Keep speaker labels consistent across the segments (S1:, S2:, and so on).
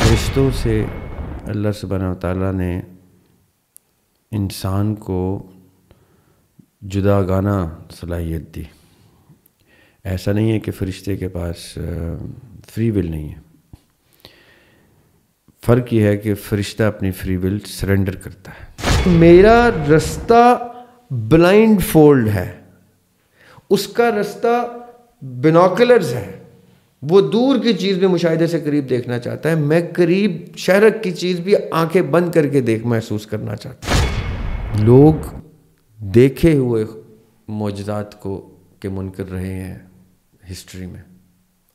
S1: فرشتوں سے اللہ سبحانہ وتعالیٰ نے انسان کو جداگانہ صلاحیت دی. ایسا نہیں ہے کہ فرشتے کے پاس فری ول نہیں ہے. فرق یہ ہے کہ فرشتہ اپنی فری ول سرنڈر کرتا ہے. میرا رستہ بلائنڈ فولڈ ہے, اس کا رستہ بینوکولرز ہے. وہ دور کی چیز بھی مشاہدے سے قریب دیکھنا چاہتا ہے, میں قریب شہرک کی چیز بھی آنکھیں بند کر کے محسوس کرنا چاہتا ہوں. لوگ دیکھے ہوئے معجزات کو کہ منکر رہے ہیں ہسٹری میں.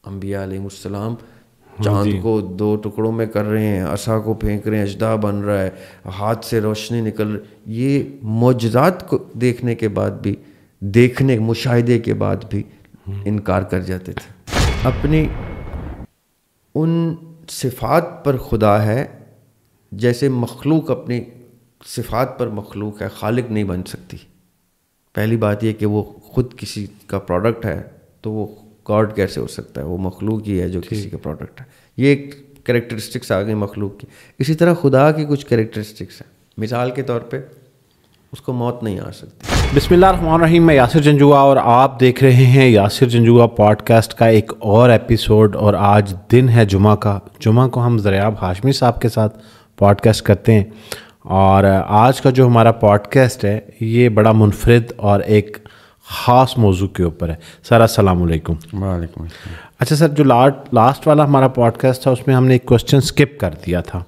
S1: انبیاء علیہ السلام چاند کو 2 ٹکڑوں میں کر رہے ہیں, عصا کو پھینک رہے ہیں, اژدہا بن رہا ہے, ہاتھ سے روشنی نکل رہی. یہ معجزات کو دیکھنے کے بعد بھی, مشاہدے کے بعد بھی انکار کر جاتے تھے. اپنی ان صفات پر خدا ہے جیسے مخلوق اپنی صفات پر مخلوق ہے. خالق نہیں بن سکتی. پہلی بات یہ کہ وہ خود کسی کا پروڈکٹ ہے تو وہ گاڈ کیسے ہو سکتا ہے؟ وہ مخلوق ہی ہے جو کسی کا پروڈکٹ ہے. یہ ایک کریکٹرسٹکس آ گئی مخلوق کی. اسی طرح خدا کی کچھ کریکٹرسٹکس ہیں. مثال کے طور پہ اس کو موت نہیں آ سکتی.
S2: بسم اللہ الرحمن الرحیم. میں یاسر جنجوعہ اور آپ دیکھ رہے ہیں یاسر جنجوعہ پوڈ کاسٹ کا ایک اور ایپیسوڈ. اور آج دن ہے جمعہ کا. جمعہ کو ہم زریاب ہاشمی صاحب کے ساتھ پوڈ کاسٹ کرتے ہیں. اور آج کا جو ہمارا پوڈ کاسٹ ہے یہ بڑا منفرد اور ایک خاص موضوع کے اوپر ہے. سر السلام علیکم.
S1: وعلیکم السلام.
S2: اچھا سر, جو لاسٹ والا ہمارا پوڈ کاسٹ تھا اس میں ہم نے ایک کوشچن اسکپ کر دیا تھا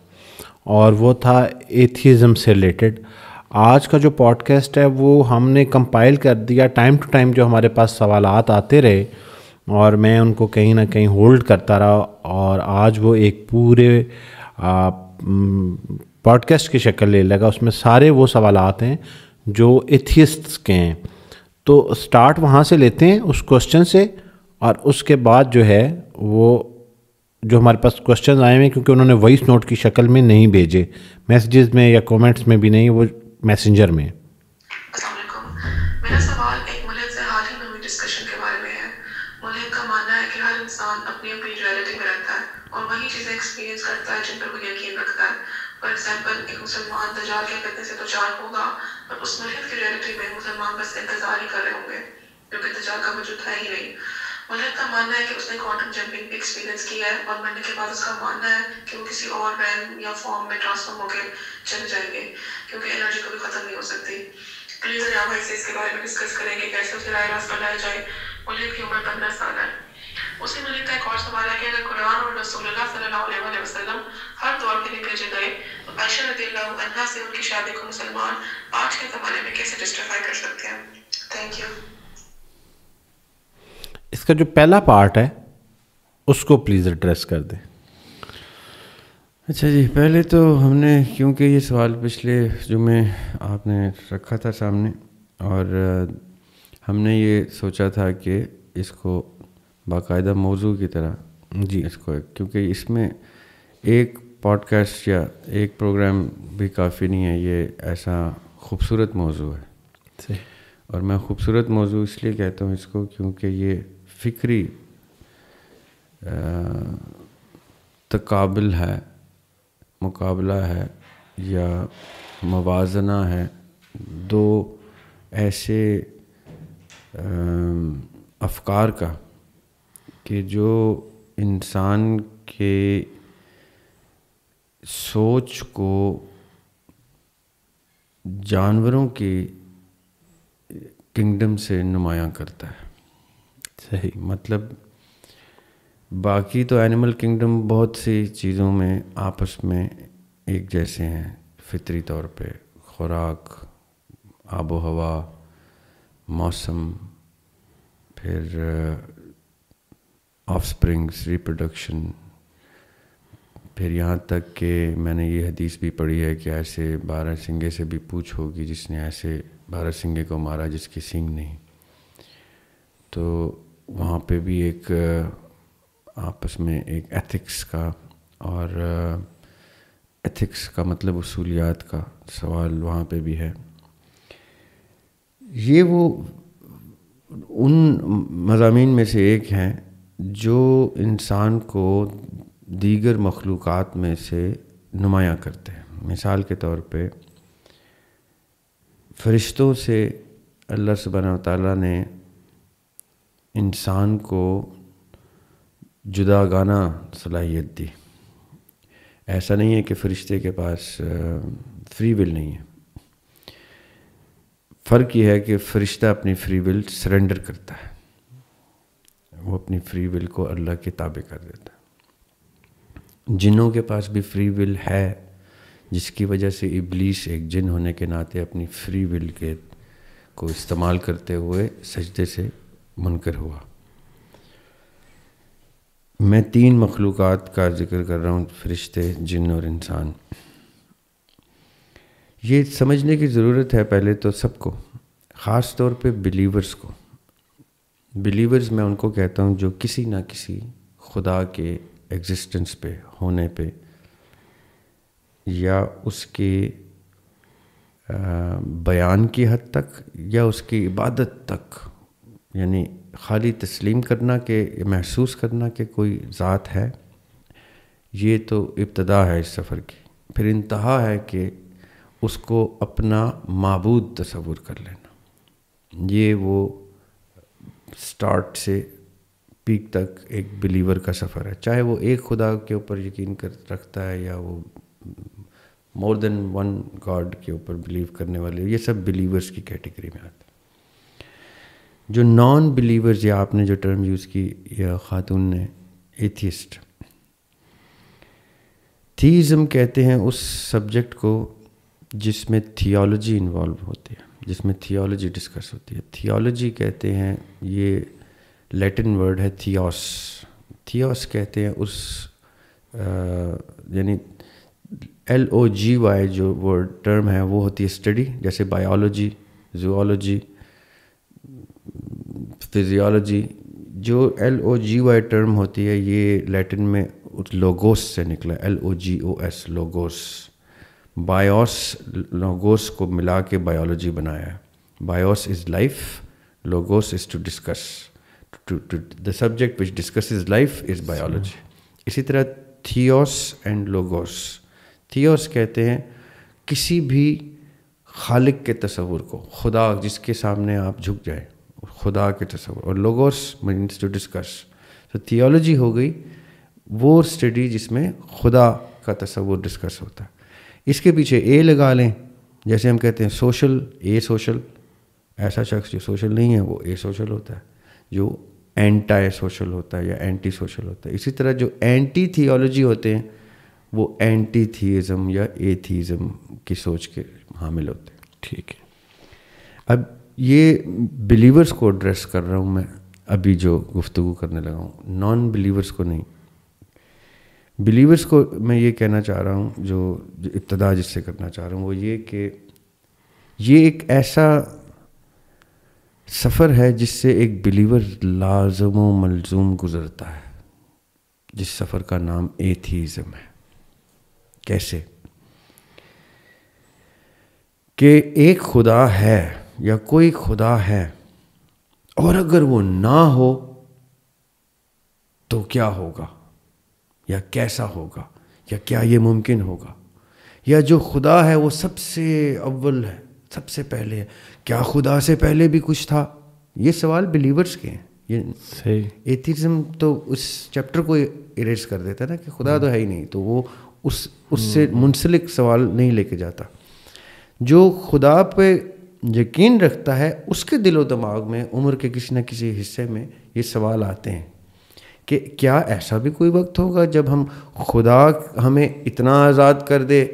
S2: اور وہ تھا ایتھیزم سے ریلیٹڈ. آج کا جو پوڈ کاسٹ ہے وہ ہم نے کمپائل کر دیا. ٹائم ٹو ٹائم جو ہمارے پاس سوالات آتے رہے اور میں ان کو کہیں نہ کہیں ہولڈ کرتا رہا, اور آج وہ ایک پورے پوڈ کاسٹ کی شکل لے لگا. اس میں سارے وہ سوالات ہیں جو ایتھیسٹس کے ہیں. تو سٹارٹ وہاں سے لیتے ہیں اس کوشچن سے, اور اس کے بعد جو ہے وہ جو ہمارے پاس کوشچنز آئے ہیں, کیونکہ انہوں نے وائس نوٹ کی شکل میں نہیں بھیجے, میسیجز میں یا کومنٹس میں بھی نہیں, وہ میسنجر میں.
S3: السلام علیکم. میرا سوال ایک ملحد سے حال ہی میں ہوئی ڈسکشن کے بارے میں ہے. ملحد کا ماننا ہے کہ ہر انسان اپنی اپنی ریئلٹی میں رہتا ہے اور وہی چیزیں ایکسپیرینس کرتا ہے جن پر وہ یقین رکھتا ہے. فار ایگزامپل, ایک مسلمان دجال کے فتنے سے دوچار ہوگا, اور اس ملحد کی ریئلٹی میں مسلمان بس انتظار ہی کر رہے ہوں گے کیونکہ دجال کا وجود ہے ہی نہیں. ملحد کا ماننا ہے کہ اس نے کوانٹم جمپنگ بھی ایکسپیرینس کیا ہے, اور مرنے کے بعد اس کا ماننا ہے کہ وہ کسی اور ریم یا فارم میں ٹرانسفارم ہو کے چلے جائیں گے کیونکہ انرجی کبھی ختم نہیں ہو سکتی. پلیز ریاب بھائی سے اس کے بارے میں ڈسکس کریں کہ کیسے اسے رائے راست بنایا جائے. ملحد کی عمر 15 سال ہے. اسی ملحد کا ایک اور سوال ہے کہ اگر قرآن اور رسول اللہ صلی اللہ علیہ وسلم ہر دور کے لیے بھیجے گئے تو عائشہ رضی اللہ عنہا سے ان کی شادی کو مسلمان آج کے زمانے میں کیسے جسٹیفائی کر سکتے ہیں؟ Thank you.
S2: اس کا جو پہلا پارٹ ہے اس کو پلیز ایڈریس کر دیں.
S1: اچھا جی, پہلے تو ہم نے, کیونکہ یہ سوال پچھلے جمعے آپ نے رکھا تھا سامنے, اور ہم نے یہ سوچا تھا کہ اس کو باقاعدہ موضوع کی طرح اس کو, کیونکہ اس میں ایک پوڈ کاسٹ یا ایک پروگرام بھی کافی نہیں ہے. یہ ایسا خوبصورت موضوع ہے, اور میں خوبصورت موضوع اس لیے کہتا ہوں اس کو کیونکہ یہ فکری تقابل ہے, مقابلہ ہے یا موازنہ ہے دو ایسے افکار کا کہ جو انسان کے سوچ کو جانوروں کی کنگڈم سے نمایاں کرتا ہے.
S2: صحیح.
S1: مطلب باقی تو اینیمل کنگڈم بہت سی چیزوں میں آپس میں ایک جیسے ہیں فطری طور پہ, خوراک, آب و ہوا, موسم, پھر آف سپرنگس, ریپروڈکشن, پھر یہاں تک کہ میں نے یہ حدیث بھی پڑھی ہے کہ ایسے 12 سنگے سے بھی پوچھ ہوگی جس نے ایسے 12 سنگے کو مارا جس کی سینگ نہیں. تو وہاں پہ بھی ایک آپس میں ایک ایتھکس کا, اور ایتھکس کا مطلب اصولیات کا سوال وہاں پہ بھی ہے. یہ وہ ان مضامین میں سے ایک ہیں جو انسان کو دیگر مخلوقات میں سے نمایاں کرتے ہیں. مثال کے طور پہ فرشتوں سے اللہ سبحانہ و تعالیٰ نے انسان کو جداگانہ صلاحیت دی. ایسا نہیں ہے کہ فرشتے کے پاس فری ول نہیں ہے. فرق یہ ہے کہ فرشتہ اپنی فری ول سرنڈر کرتا ہے, وہ اپنی فری ول کو اللہ کے تابع کر دیتا ہے. جنوں کے پاس بھی فری ول ہے, جس کی وجہ سے ابلیس ایک جن ہونے کے ناطے اپنی فری ول کو استعمال کرتے ہوئے سجدے سے منکر ہوا. میں 3 مخلوقات کا ذکر کر رہا ہوں, فرشتے, جن اور انسان. یہ سمجھنے کی ضرورت ہے پہلے تو سب کو, خاص طور پہ بلیورز کو. بلیورز میں ان کو کہتا ہوں جو کسی نہ کسی خدا کے ایگزسٹنس پہ, ہونے پہ, یا اس کے بیان کی حد تک یا اس کی عبادت تک, یعنی خالی تسلیم کرنا کہ محسوس کرنا کہ کوئی ذات ہے, یہ تو ابتدا ہے اس سفر کی. پھر انتہا ہے کہ اس کو اپنا معبود تصور کر لینا. یہ وہ سٹارٹ سے پیک تک ایک بلیور کا سفر ہے, چاہے وہ ایک خدا کے اوپر یقین رکھتا ہے یا وہ مور دین ون گاڈ کے اوپر بلیو کرنے والے. یہ سب بلیورز کی کیٹیگری میں آتا ہے. جو نان بلیورز, یا آپ نے جو ٹرم یوز کی یا خاتون نے, ایتھیسٹ. تھیزم کہتے ہیں اس سبجیکٹ کو جس میں تھیولوجی انوالو ہوتی ہے, جس میں تھیولوجی ڈسکس ہوتی ہے. تھیولوجی کہتے ہیں, یہ لیٹن ورڈ ہے تھیوس. تھیوس کہتے ہیں اس یعنی LOGY جو ورڈ ٹرم ہے وہ ہوتی ہے اسٹڈی, جیسے بایولوجی, زوالوجی, فزیولوجی. جو LOGY ٹرم ہوتی ہے یہ لیٹن میں لوگوس سے نکلا, LOGOS, لوگوس. بایوس, لوگوس کو ملا کے بایولوجی بنایا ہے. Bios is life, logos is to discuss, the subject which discusses life is biology. اسی طرح تھیوس اینڈ لوگوس. تھیوس کہتے ہیں کسی بھی خالق کے تصور کو, خدا جس کے سامنے آپ جھک جائیں, خدا کے تصور. اور لوگوس مینس ٹو ڈسکس. تو تھیولوجی ہو گئی وہ اسٹڈی جس میں خدا کا تصور ڈسکس ہوتا ہے. اس کے پیچھے اے لگا لیں, جیسے ہم کہتے ہیں سوشل, اے سوشل. ایسا شخص جو سوشل نہیں ہے وہ اے سوشل ہوتا ہے, جو اینٹائی سوشل ہوتا ہے یا اینٹی سوشل ہوتا ہے. اسی طرح جو اینٹی تھیولوجی ہوتے ہیں وہ اینٹی تھیزم یا ایتھیزم کی سوچ کے حامل ہوتے ہیں.
S2: ٹھیک ہے.
S1: اب یہ بلیورز کو ایڈریس کر رہا ہوں میں ابھی جو گفتگو کرنے لگا ہوں, نان بلیورز کو نہیں. بلیورز کو میں یہ کہنا چاہ رہا ہوں, جو ابتدا جس سے کرنا چاہ رہا ہوں وہ یہ کہ یہ ایک ایسا سفر ہے جس سے ایک بلیور لازم و ملزوم گزرتا ہے, جس سفر کا نام ایتھیزم ہے. کیسے؟ کہ ایک خدا ہے یا کوئی خدا ہے, اور اگر وہ نہ ہو تو کیا ہوگا, یا کیسا ہوگا, یا کیا یہ ممکن ہوگا, یا جو خدا ہے وہ سب سے اول ہے, سب سے پہلے ہے, کیا خدا سے پہلے بھی کچھ تھا؟ یہ سوال بلیورز کے ہیں. یہ
S2: صحیح.
S1: ایتھیزم تو اس چیپٹر کو اریز کر دیتا ہے نا کہ خدا تو ہے ہی نہیں, تو وہ اس سے منسلک سوال نہیں لے کے جاتا. جو خدا پہ یقین رکھتا ہے اس کے دل و دماغ میں عمر کے کسی نہ کسی حصے میں یہ سوال آتے ہیں کہ کیا ایسا بھی کوئی وقت ہوگا جب ہم خدا ہمیں اتنا آزاد کر دے,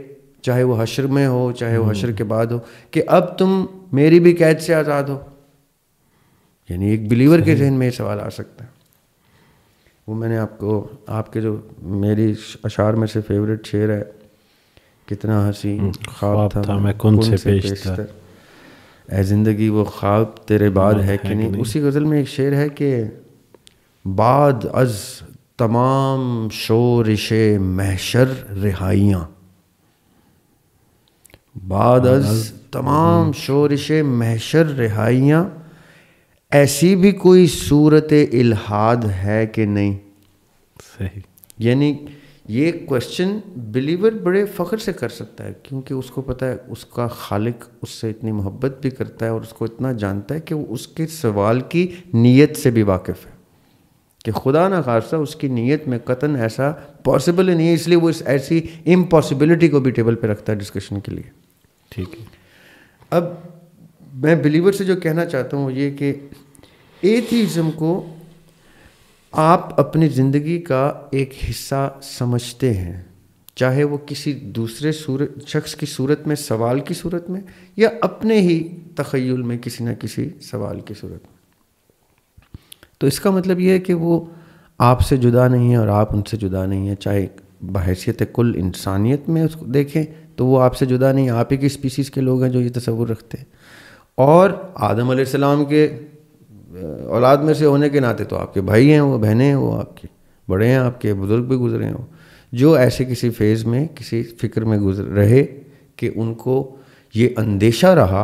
S1: چاہے وہ حشر میں ہو چاہے وہ حشر کے بعد ہو, کہ اب تم میری بھی قید سے آزاد ہو. یعنی ایک بلیور کے ذہن میں یہ سوال آ سکتا ہے. وہ میں نے آپ کے جو میری اشعار میں سے فیوریٹ شعر ہے, کتنا ہنسی خواب تھا میں کن سے پیشتر, اے زندگی وہ خواب تیرے بعد ہے کہ نہیں. اسی غزل میں ایک شعر ہے کہ بعد از تمام شورش محشر رہائیاں, بعد از تمام شورش محشر رہائیاں, ایسی بھی کوئی صورت الحاد ہے کہ نہیں.
S2: صحیح.
S1: یعنی یہ کویشچن بلیور بڑے فخر سے کر سکتا ہے، کیونکہ اس کو پتہ ہے اس کا خالق اس سے اتنی محبت بھی کرتا ہے اور اس کو اتنا جانتا ہے کہ وہ اس کے سوال کی نیت سے بھی واقف ہے، کہ خدا نہ خاصہ اس کی نیت میں قطعاً ایسا پاسبل ہی نہیں ہے، اس لیے وہ اس ایسی امپاسبلٹی کو بھی ٹیبل پہ رکھتا ہے ڈسکشن کے لیے.
S2: ٹھیک ہے.
S1: اب میں بلیور سے جو کہنا چاہتا ہوں وہ یہ کہ ایتھیزم کو آپ اپنی زندگی کا ایک حصہ سمجھتے ہیں، چاہے وہ کسی دوسرے شخص کی صورت میں، سوال کی صورت میں، یا اپنے ہی تخیل میں کسی نہ کسی سوال کی صورت میں. تو اس کا مطلب یہ ہے کہ وہ آپ سے جدا نہیں ہے اور آپ ان سے جدا نہیں ہیں، چاہے بحیثیت کل انسانیت میں اس کو دیکھیں تو وہ آپ سے جدا نہیں ہیں، آپ ہی کی اسپیسیز کے لوگ ہیں جو یہ تصور رکھتے ہیں. اور آدم علیہ السلام کے اولاد میں سے ہونے کے ناطے تو آپ کے بھائی ہیں، وہ بہنیں ہیں، وہ آپ کے بڑے ہیں، آپ کے بزرگ بھی گزرے ہیں، جو ایسے کسی فیز میں کسی فکر میں گزر رہے کہ ان کو یہ اندیشہ رہا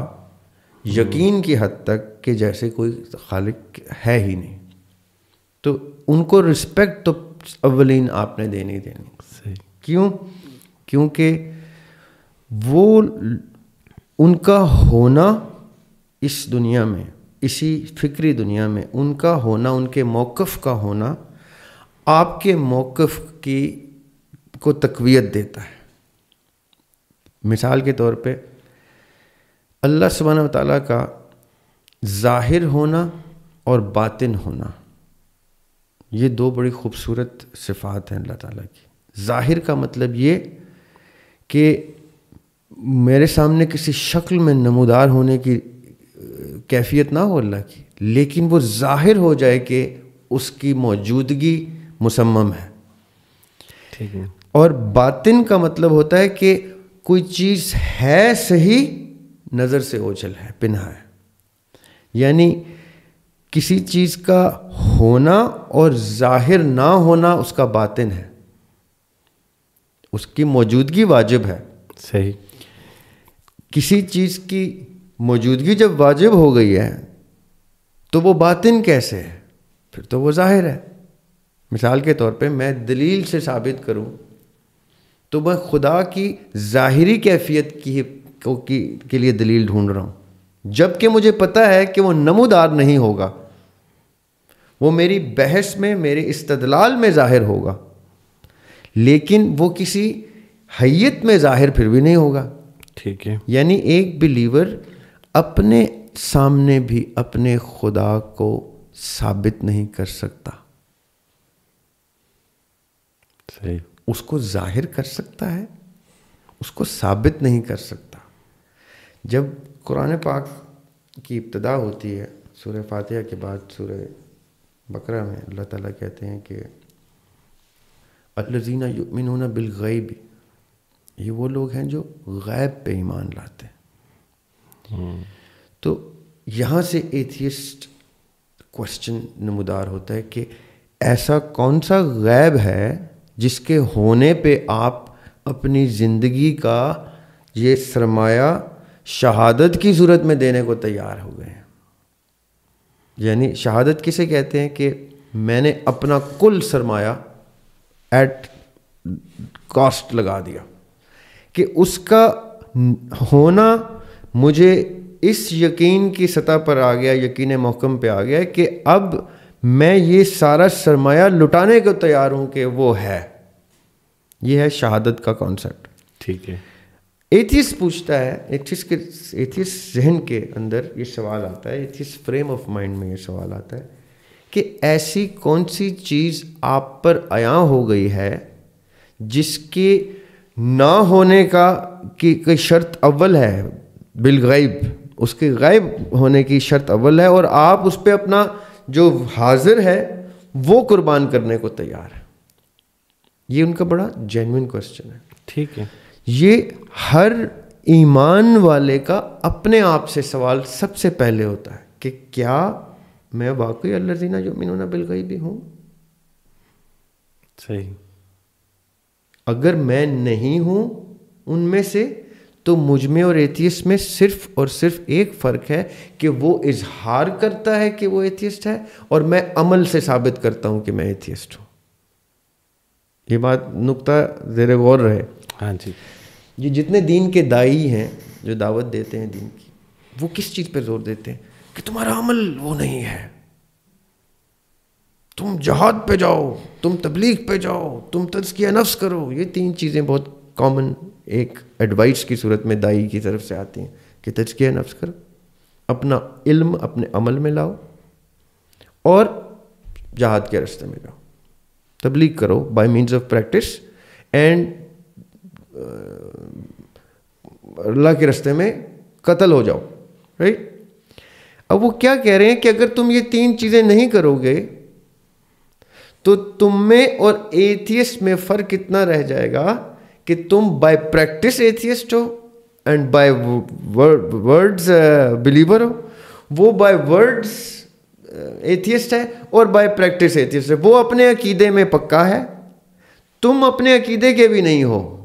S1: یقین کی حد تک کہ جیسے کوئی خالق ہے ہی نہیں، تو ان کو رسپیکٹ تو اولین آپ نے دینی دینی.
S2: صحیح.
S1: کیوں؟ کیونکہ وہ ان کا ہونا اس دنیا میں، اسی فکری دنیا میں ان کا ہونا، ان کے موقف کا ہونا آپ کے موقف کو تقویت دیتا ہے. مثال کے طور پہ اللہ سبحانہ و تعالیٰ کا ظاہر ہونا اور باطن ہونا، یہ دو بڑی خوبصورت صفات ہیں اللہ تعالیٰ کی. ظاہر کا مطلب یہ کہ میرے سامنے کسی شکل میں نمودار ہونے کی کیفیت نہ ہو اللہ کی، لیکن وہ ظاہر ہو جائے کہ اس کی موجودگی مصمم ہے.
S2: ٹھیک ہے.
S1: اور باطن کا مطلب ہوتا ہے کہ کوئی چیز ہے صحیح، نظر سے اوجھل ہے، پنہا ہے. یعنی کسی چیز کا ہونا اور ظاہر نہ ہونا اس کا باطن ہے، اس کی موجودگی واجب ہے.
S2: صحیح.
S1: کسی چیز کی موجودگی جب واجب ہو گئی ہے تو وہ باطن کیسے ہے؟ پھر تو وہ ظاہر ہے. مثال کے طور پہ میں دلیل سے ثابت کروں تو میں خدا کی ظاہری کیفیت کے لیے دلیل ڈھونڈ رہا ہوں، جب کہ مجھے پتہ ہے کہ وہ نمودار نہیں ہوگا، وہ میری بحث میں، میرے استدلال میں ظاہر ہوگا، لیکن وہ کسی حیت میں ظاہر پھر بھی نہیں ہوگا.
S2: ٹھیک ہے.
S1: یعنی ایک بلیور اپنے سامنے بھی اپنے خدا کو ثابت نہیں کر سکتا.
S2: صحیح.
S1: اس کو ظاہر کر سکتا ہے، اس کو ثابت نہیں کر سکتا. جب قرآن پاک کی ابتدا ہوتی ہے سورہ فاتحہ کے بعد سورہ بقرہ میں اللہ تعالیٰ کہتے ہیں کہ الذین یؤمنون بالغیب، یہ وہ لوگ ہیں جو غیب پہ ایمان لاتے ہیں. تو یہاں سے ایتھیسٹ کوشچن نمودار ہوتا ہے کہ ایسا کون سا غیب ہے جس کے ہونے پہ آپ اپنی زندگی کا یہ سرمایہ شہادت کی صورت میں دینے کو تیار ہو گئے ہیں. یعنی شہادت کسے کہتے ہیں کہ میں نے اپنا کل سرمایہ ایٹ کاسٹ لگا دیا، کہ اس کا ہونا مجھے اس یقین کی سطح پر آ گیا، یقین محکم پہ آ گیا کہ اب میں یہ سارا سرمایہ لٹانے کو تیار ہوں کہ وہ ہے. یہ ہے شہادت کا کانسیپٹ.
S2: ٹھیک ہے.
S1: ایتھیسٹ پوچھتا ہے، ایتھیسٹ ذہن کے اندر یہ سوال آتا ہے، ایتھیسٹ فریم آف مائنڈ میں یہ سوال آتا ہے کہ ایسی کون سی چیز آپ پر عیاں ہو گئی ہے جس کے نہ ہونے کا کی کوئی شرط اول ہے، بالغیب، اس کے غائب ہونے کی شرط اول ہے، اور آپ اس پہ اپنا جو حاضر ہے وہ قربان کرنے کو تیار ہے. یہ ان کا بڑا جینوئن کوسچن ہے.
S2: ٹھیک ہے. یہ
S1: ہر ایمان والے کا اپنے آپ سے سوال سب سے پہلے ہوتا ہے کہ کیا میں واقعی الذین یؤمنون بالغیب ہوں؟
S2: صحیح.
S1: اگر میں نہیں ہوں ان میں سے تو مجھ میں اور ایتھیسٹ میں صرف اور صرف ایک فرق ہے کہ وہ اظہار کرتا ہے کہ وہ ایتھیسٹ ہے اور میں عمل سے ثابت کرتا ہوں کہ میں ایتھیسٹ ہوں. یہ بات نقطہ زیر غور رہے.
S2: ہاں جی.
S1: یہ جتنے دین کے دائی ہیں جو دعوت دیتے ہیں دین کی, وہ کس چیز پہ زور دیتے ہیں کہ تمہارا عمل وہ نہیں ہے, تم جہاد پہ جاؤ, تم تبلیغ پہ جاؤ, تم تزکیہ نفس کرو. یہ 3 چیزیں بہت کامن ایک ایڈوائس کی صورت میں دائی کی طرف سے آتی ہیں کہ تزکیہ نفس کرو, اپنا علم اپنے عمل میں لاؤ, اور جہاد کے راستے میں جاؤ, تبلیغ کرو by means of practice, and اللہ کے راستے میں قتل ہو جاؤ. رائٹ. اب وہ کیا کہہ رہے ہیں کہ اگر تم یہ 3 چیزیں نہیں کرو گے تو تم میں اور ایتھیسٹ میں فرق اتنا رہ جائے گا کہ تم بائی پریکٹس ایتھیسٹ ہو اینڈ بائی ورڈز بلیور ہو. وہ بائی ورڈز ایتھیسٹ ہے اور بائی پریکٹس ایتھیسٹ ہے. وہ اپنے عقیدے میں پکا ہے, تم اپنے عقیدے کے بھی نہیں ہو.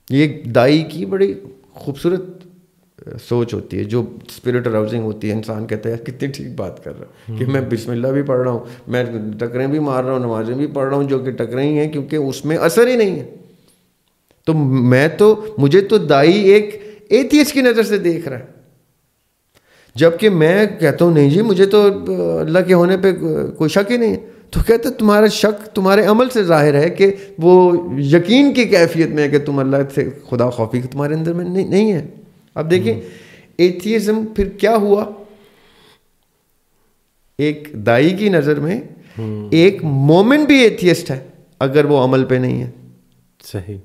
S1: یہ دائی کی بڑی خوبصورت سوچ ہوتی ہے جو اسپرٹ اراؤزنگ ہوتی ہے. انسان کہتا ہے کتنی ٹھیک بات کر رہا ہے کہ میں بسم اللہ بھی پڑھ رہا ہوں, میں ٹکریں بھی مار رہا ہوں, نمازیں بھی پڑھ رہا ہوں, جو کہ ٹکریں ہی ہیں کیونکہ اس میں اثر ہی نہیں ہے. تو مجھے تو دائی ایک ایتھیسٹ کی نظر سے دیکھ رہا ہے, جبکہ میں کہتا ہوں نہیں جی مجھے تو اللہ کے ہونے پہ کوئی شک ہی نہیں ہے. تو کہتا ہے تمہارا شک تمہارے عمل سے ظاہر ہے کہ وہ یقین کی کیفیت میں ہے کہ تم اللہ سے خدا خوفی تمہارے اندر میں نہیں ہے. اب دیکھیں ایتھیزم پھر کیا ہوا, ایک دائی کی نظر میں ایک مومن بھی ایتھیسٹ ہے اگر وہ عمل پہ نہیں ہے.
S2: صحیح.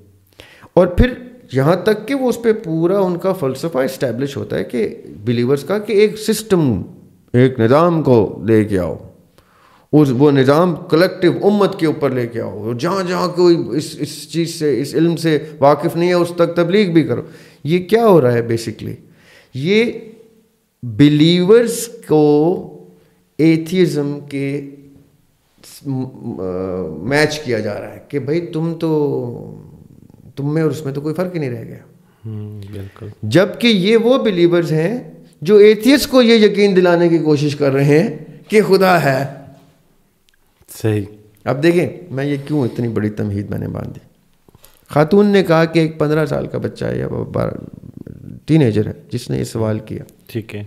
S1: اور پھر یہاں تک کہ وہ اس پہ پورا ان کا فلسفہ اسٹیبلش ہوتا ہے کہ بلیورز کا کہ ایک سسٹم, ایک نظام کو لے کے آؤ, وہ نظام کلیکٹیو امت کے اوپر لے کے آؤ, جہاں جہاں کوئی اس چیز سے اس علم سے واقف نہیں ہے اس تک تبلیغ بھی کرو. یہ کیا ہو رہا ہے بیسکلی, یہ بلیورز کو ایتھیزم کے میچ کیا جا رہا ہے کہ بھائی تم میں اور اس میں تو کوئی فرق ہی نہیں رہ گیا.
S2: بالکل.
S1: جبکہ یہ وہ بلیورز ہیں جو ایتھیسٹ کو یہ یقین دلانے کی کوشش کر رہے ہیں کہ خدا ہے.
S2: صحیح.
S1: اب دیکھیں میں یہ کیوں اتنی بڑی تمہید میں نے باندھی. خاتون نے کہا کہ ایک 15 سال کا بچہ ہے یا ٹین ایجر ہے جس نے یہ سوال کیا.
S2: ٹھیک ہے.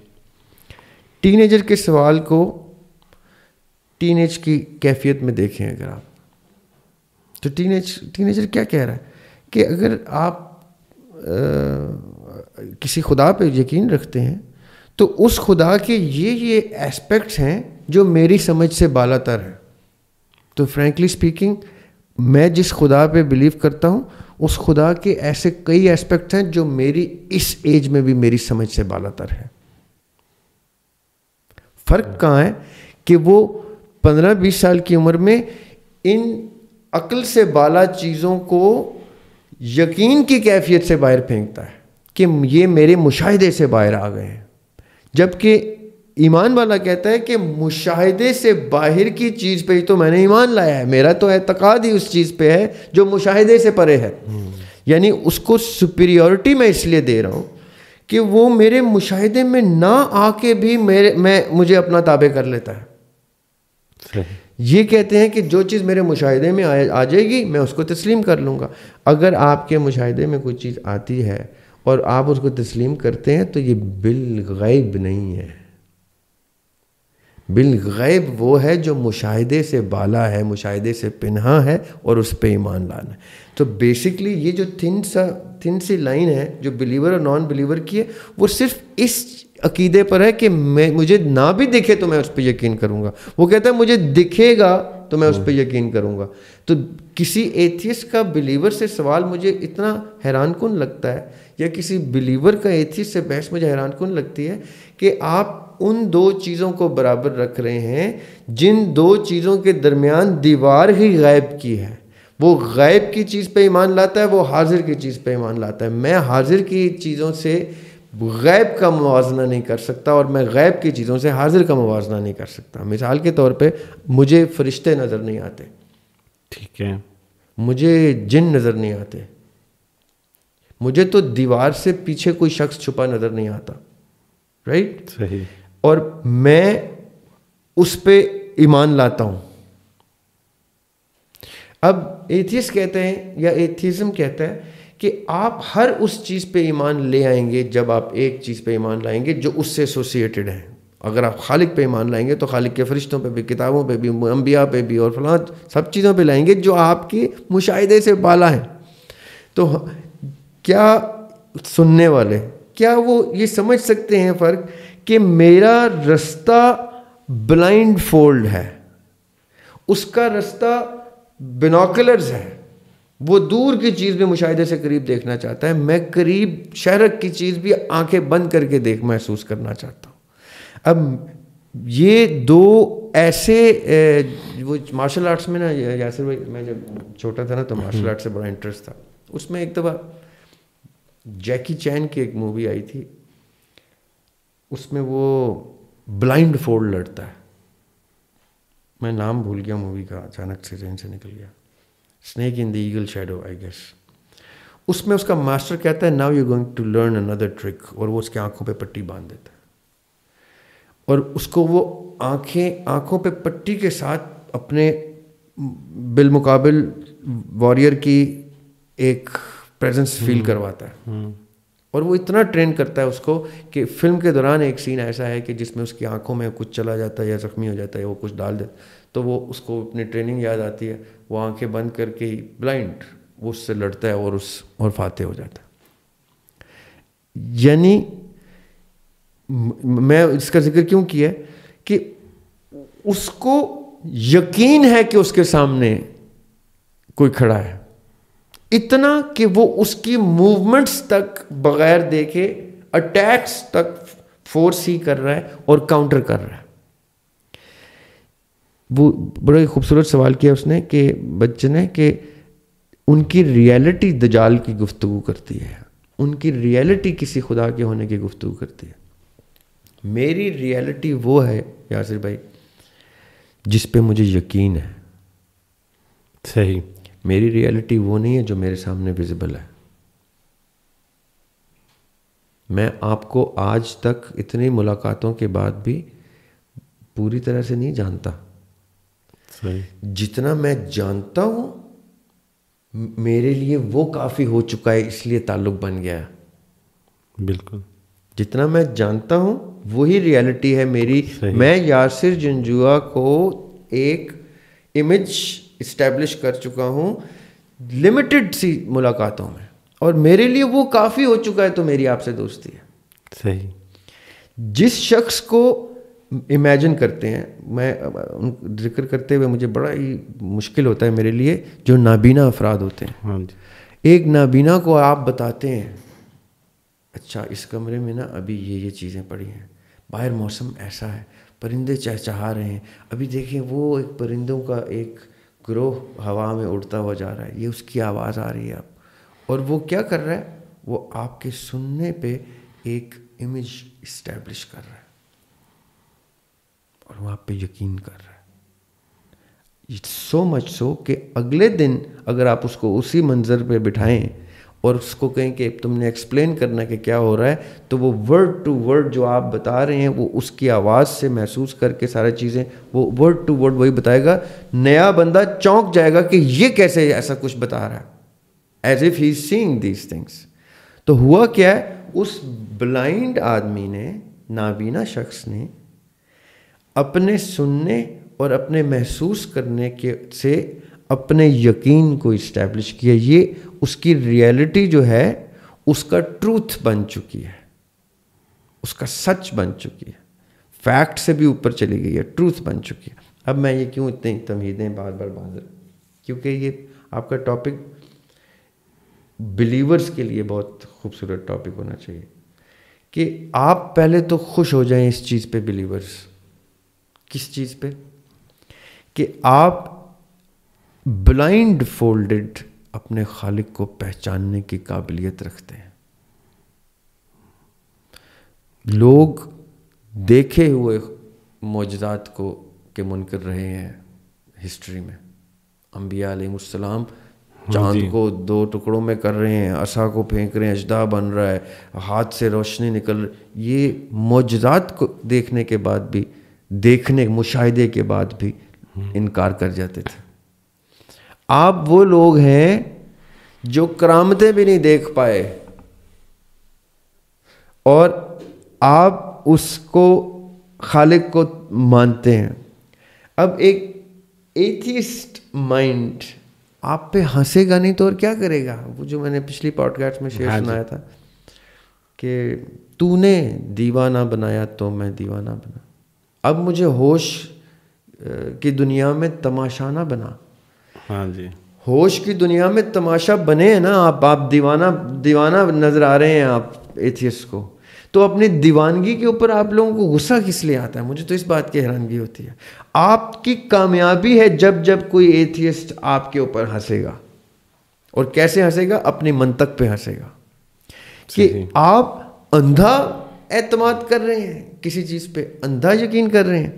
S1: ٹین ایجر کے سوال کو ٹین ایج کی کیفیت میں دیکھیں اگر آپ, تو ٹین ایجر کیا کہہ رہا ہے کہ اگر آپ کسی خدا پہ یقین رکھتے ہیں تو اس خدا کے یہ ایسپیکٹس ہیں جو میری سمجھ سے بالا تر ہیں. تو فرینکلی اسپیکنگ میں جس خدا پہ بلیو کرتا ہوں اس خدا کے ایسے کئی ایسپیکٹس ہیں جو میری اس ایج میں بھی میری سمجھ سے بالا تر ہے. فرق کہاں ہے کہ وہ 15-20 سال کی عمر میں ان عقل سے بالا چیزوں کو یقین کی کیفیت سے باہر پھینکتا ہے کہ یہ میرے مشاہدے سے باہر آ گئے ہیں, جبکہ ایمان والا کہتا ہے کہ مشاہدے سے باہر کی چیز پہ ہی تو میں نے ایمان لایا ہے, میرا تو اعتقاد ہی اس چیز پہ ہے جو مشاہدے سے پرے ہے. یعنی اس کو سپیریورٹی میں اس لیے دے رہا ہوں کہ وہ میرے مشاہدے میں نہ آ کے بھی مجھے اپنا تابع کر لیتا ہے. یہ کہتے ہیں کہ جو چیز میرے مشاہدے میں آ جائے گی میں اس کو تسلیم کر لوں گا. اگر آپ کے مشاہدے میں کوئی چیز آتی ہے اور آپ اس کو تسلیم کرتے ہیں تو یہ بالغیب نہیں ہے. بالغیب وہ ہے جو مشاہدے سے بالا ہے, مشاہدے سے پنہا ہے, اور اس پہ ایمان لانا ہے. تو بیسکلی یہ جو تھن سی لائن ہے جو بلیور اور نان بلیور کی ہے وہ صرف اس عقیدے پر ہے کہ مجھے نہ بھی دکھے تو میں اس پہ یقین کروں گا. وہ کہتا ہے مجھے دکھے گا تو میں اس پہ یقین کروں گا. تو کسی ایتھیسٹ کا بلیور سے سوال مجھے اتنا حیران کن لگتا ہے, یا کسی بلیور کا ایتھیسٹ سے بحث مجھے حیران کن لگتی ہے کہ آپ ان 2 چیزوں کو برابر رکھ رہے ہیں جن 2 چیزوں کے درمیان دیوار ہی غیب کی ہے. وہ غیب کی چیز پہ ایمان لاتا ہے, وہ حاضر کی چیز پہ ایمان لاتا ہے. میں حاضر کی چیزوں سے غیب کا موازنہ نہیں کر سکتا, اور میں غیب کی چیزوں سے حاضر کا موازنہ نہیں کر سکتا. مثال کے طور پہ مجھے فرشتے نظر نہیں آتے,
S2: ٹھیک ہے,
S1: مجھے جن نظر نہیں آتے, مجھے تو دیوار سے پیچھے کوئی شخص چھپا نظر نہیں آتا. رائٹ.
S2: صحیح.
S1: اور میں اس پہ ایمان لاتا ہوں. اب ایتھیسٹ کہتے ہیں یا ایتھیزم کہتا ہے کہ آپ ہر اس چیز پہ ایمان لے آئیں گے جب آپ ایک چیز پہ ایمان لائیں گے جو اس سے ایسوسیٹڈ ہے. اگر آپ خالق پہ ایمان لائیں گے تو خالق کے فرشتوں پہ بھی, کتابوں پہ بھی, انبیاء پہ بھی اور فلاں سب چیزوں پہ لائیں گے جو آپ کے مشاہدے سے بالا ہیں. تو کیا سننے والے کیا وہ یہ سمجھ سکتے ہیں فرق کہ میرا رستہ بلائنڈ فولڈ ہے, اس کا رستہ بینوکلرز ہے, وہ دور کی چیز بھی مشاہدے سے قریب دیکھنا چاہتا ہے, میں قریب شہرک کی چیز بھی آنکھیں بند کر کے محسوس کرنا چاہتا ہوں. اب یہ دو ایسے وہ مارشل آرٹس میں نا, یاسر بھائی میں جب چھوٹا تھا نا تو مارشل آرٹ سے بڑا انٹرسٹ تھا. اس میں ایک دفعہ جیکی چین کی ایک مووی آئی تھی, اس میں وہ بلائنڈ فولڈ لڑتا ہے, میں نام بھول گیا مووی کا, اچانک سے ذہن سے نکل گیا, snake in the eagle shadow I guess. اس میں اس کا ماسٹر کہتا ہے now you going to learn اندر ٹرک, اور وہ اس کے آنکھوں پہ پٹی باندھ دیتا ہے, اور اس کو وہ آنکھوں پہ پٹی کے ساتھ اپنے بالمقابل واریر کی ایک پریزنس فیل کرواتا ہے. اور وہ اتنا ٹرین کرتا ہے اس کو کہ فلم کے دوران ایک سین ایسا ہے کہ جس میں اس کی آنکھوں میں کچھ چلا جاتا ہے یا زخمی ہو جاتا ہے, وہ کچھ ڈال دیتا تو وہ اس کو اپنی ٹریننگ یاد آتی ہے, وہ آنکھیں بند کر کے بلائنڈ وہ اس سے لڑتا ہے اور فاتح ہو جاتا ہے. یعنی میں اس کا ذکر کیوں کیا ہے کہ اس کو یقین ہے کہ اس کے سامنے کوئی کھڑا ہے, اتنا کہ وہ اس کی موومنٹس تک بغیر دیکھے اٹیکس تک فورس ہی کر رہا ہے اور کاؤنٹر کر رہا ہے. وہ بڑا ہی خوبصورت سوال کیا اس نے کہ بچے نے کہ ان کی ریئلٹی دجال کی گفتگو کرتی ہے, ان کی ریئلٹی کسی خدا کے ہونے کی گفتگو کرتی ہے. میری ریئلٹی وہ ہے یاسر بھائی جس پہ مجھے یقین ہے.
S2: صحیح.
S1: میری ریئلٹی وہ نہیں ہے جو میرے سامنے ویزیبل ہے. میں آپ کو آج تک اتنی ملاقاتوں کے بعد بھی پوری طرح سے نہیں جانتا. جتنا میں جانتا ہوں میرے لیے وہ کافی ہو چکا ہے, اس لیے تعلق بن گیا.
S2: بالکل.
S1: جتنا میں جانتا ہوں وہی ریئلٹی ہے میری. میں یاسر جنجوعہ کو ایک امیج اسٹیبلش کر چکا ہوں لمیٹڈ سی ملاقاتوں میں, اور میرے لیے وہ کافی ہو چکا ہے, تو میری آپ سے دوستی ہے.
S2: صحیح.
S1: جس شخص کو امیجن کرتے ہیں, میں ذکر کرتے ہوئے مجھے بڑا ہی مشکل ہوتا ہے میرے لیے, جو نابینا افراد ہوتے ہیں.
S2: ہاں جی.
S1: ایک نابینا کو آپ بتاتے ہیں اچھا اس کمرے میں نا ابھی یہ چیزیں پڑی ہیں, باہر موسم ایسا ہے, پرندے چہچہا رہے ہیں, ابھی دیکھیں وہ ایک پرندوں کا ایک گروہ ہوا میں اڑتا ہوا جا رہا ہے, یہ اس کی آواز آ رہی ہے اب, اور وہ کیا کر رہا ہے, وہ آپ کے سننے پہ ایک امیج اسٹیبلش کر رہا ہے اور وہ آپ پہ یقین کر رہا ہے. سو مچ سو کہ اگلے دن اگر آپ اس کو اسی منظر پہ بٹھائیں اور اس کو کہیں کہ تم نے ایکسپلین کرنا کہ کیا ہو رہا ہے, تو وہ ورڈ ٹو ورڈ جو آپ بتا رہے ہیں وہ اس کی آواز سے محسوس کر کے سارا چیزیں وہ ورڈ ٹو ورڈ وہی بتائے گا. نیا بندہ چونک جائے گا کہ یہ کیسے ایسا کچھ بتا رہا ہے, as if he is seeing these things. تو ہوا کیا ہے, اس بلائنڈ آدمی نے, نابینا شخص نے اپنے سننے اور اپنے محسوس کرنے کے سے اپنے یقین کو اسٹیبلش کیا. یہ اس کی ریئلٹی جو ہے اس کا ٹروتھ بن چکی ہے, اس کا سچ بن چکی ہے, فیکٹ سے بھی اوپر چلی گئی ہے, ٹروتھ بن چکی ہے. اب میں یہ کیوں اتنی تمہیدیں بار بار باندھ رہا, کیونکہ یہ آپ کا ٹاپک بلیورز کے لیے بہت خوبصورت ٹاپک ہونا چاہیے کہ آپ پہلے تو خوش ہو جائیں اس چیز پہ بلیورز. کس چیز پہ؟ کہ آپ بلائنڈ فولڈڈ اپنے خالق کو پہچاننے کی قابلیت رکھتے ہیں. لوگ دیکھے ہوئے معجزات کو کہ منکر رہے ہیں ہسٹری میں. انبیاء علیہ السلام چاند کو 2 ٹکڑوں میں کر رہے ہیں, عصا کو پھینک رہے ہیں, اژدہا بن رہا ہے, ہاتھ سے روشنی نکل رہی. یہ معجزات کو دیکھنے کے بعد بھی, مشاہدے کے بعد بھی انکار کر جاتے تھے. آپ وہ لوگ ہیں جو کرامتیں بھی نہیں دیکھ پائے اور آپ اس کو خالق کو مانتے ہیں. اب ایک ایتھیسٹ مائنڈ آپ پہ ہنسے گا نہیں تو اور کیا کرے گا؟ وہ جو میں نے پچھلی پوڈ کاسٹ میں شعر سنایا تھا کہ تو نے دیوانہ بنایا تو میں دیوانہ بنا, اب مجھے ہوش کی دنیا میں تماشا نہ بنا.
S2: ہاں جی,
S1: ہوش کی دنیا میں تماشا بنے ہیں نا آپ دیوانہ نظر آ رہے ہیں آپ ایتھیسٹ کو, تو اپنی دیوانگی کے اوپر آپ لوگوں کو غصہ کس لیے آتا ہے؟ مجھے تو اس بات کی حیرانگی ہوتی ہے. آپ کی کامیابی ہے جب کوئی ایتھیسٹ آپ کے اوپر ہنسے گا. اور کیسے ہنسے گا؟ اپنی منطق پہ ہنسے گا کہ آپ اندھا اعتماد کر رہے ہیں کسی چیز پہ, اندھا یقین کر رہے ہیں.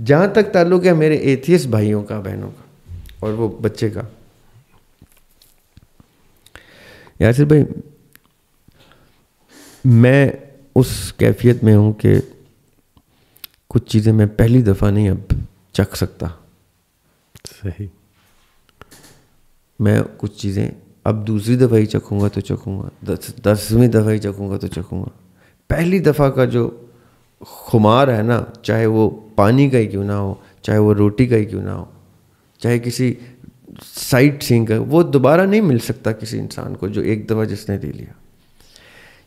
S1: جہاں تک تعلق ہے میرے ایتھیسٹ بھائیوں کا, بہنوں کا اور وہ بچے کا, یاسر بھائی میں اس کیفیت میں ہوں کہ کچھ چیزیں میں پہلی دفعہ نہیں اب چکھ سکتا.
S2: صحیح.
S1: میں کچھ چیزیں اب دوسری دفعہ ہی چکھوں گا تو چکھوں گا, 10ویں دفعہ ہی چکھوں گا تو چکھوں گا. پہلی دفعہ کا جو خمار ہے نا, چاہے وہ پانی کا ہی کیوں نہ ہو, چاہے وہ روٹی کا ہی کیوں نہ ہو, چاہے کسی سائٹ سینگ کا, وہ دوبارہ نہیں مل سکتا کسی انسان کو جو ایک دفعہ جس نے لے لیا.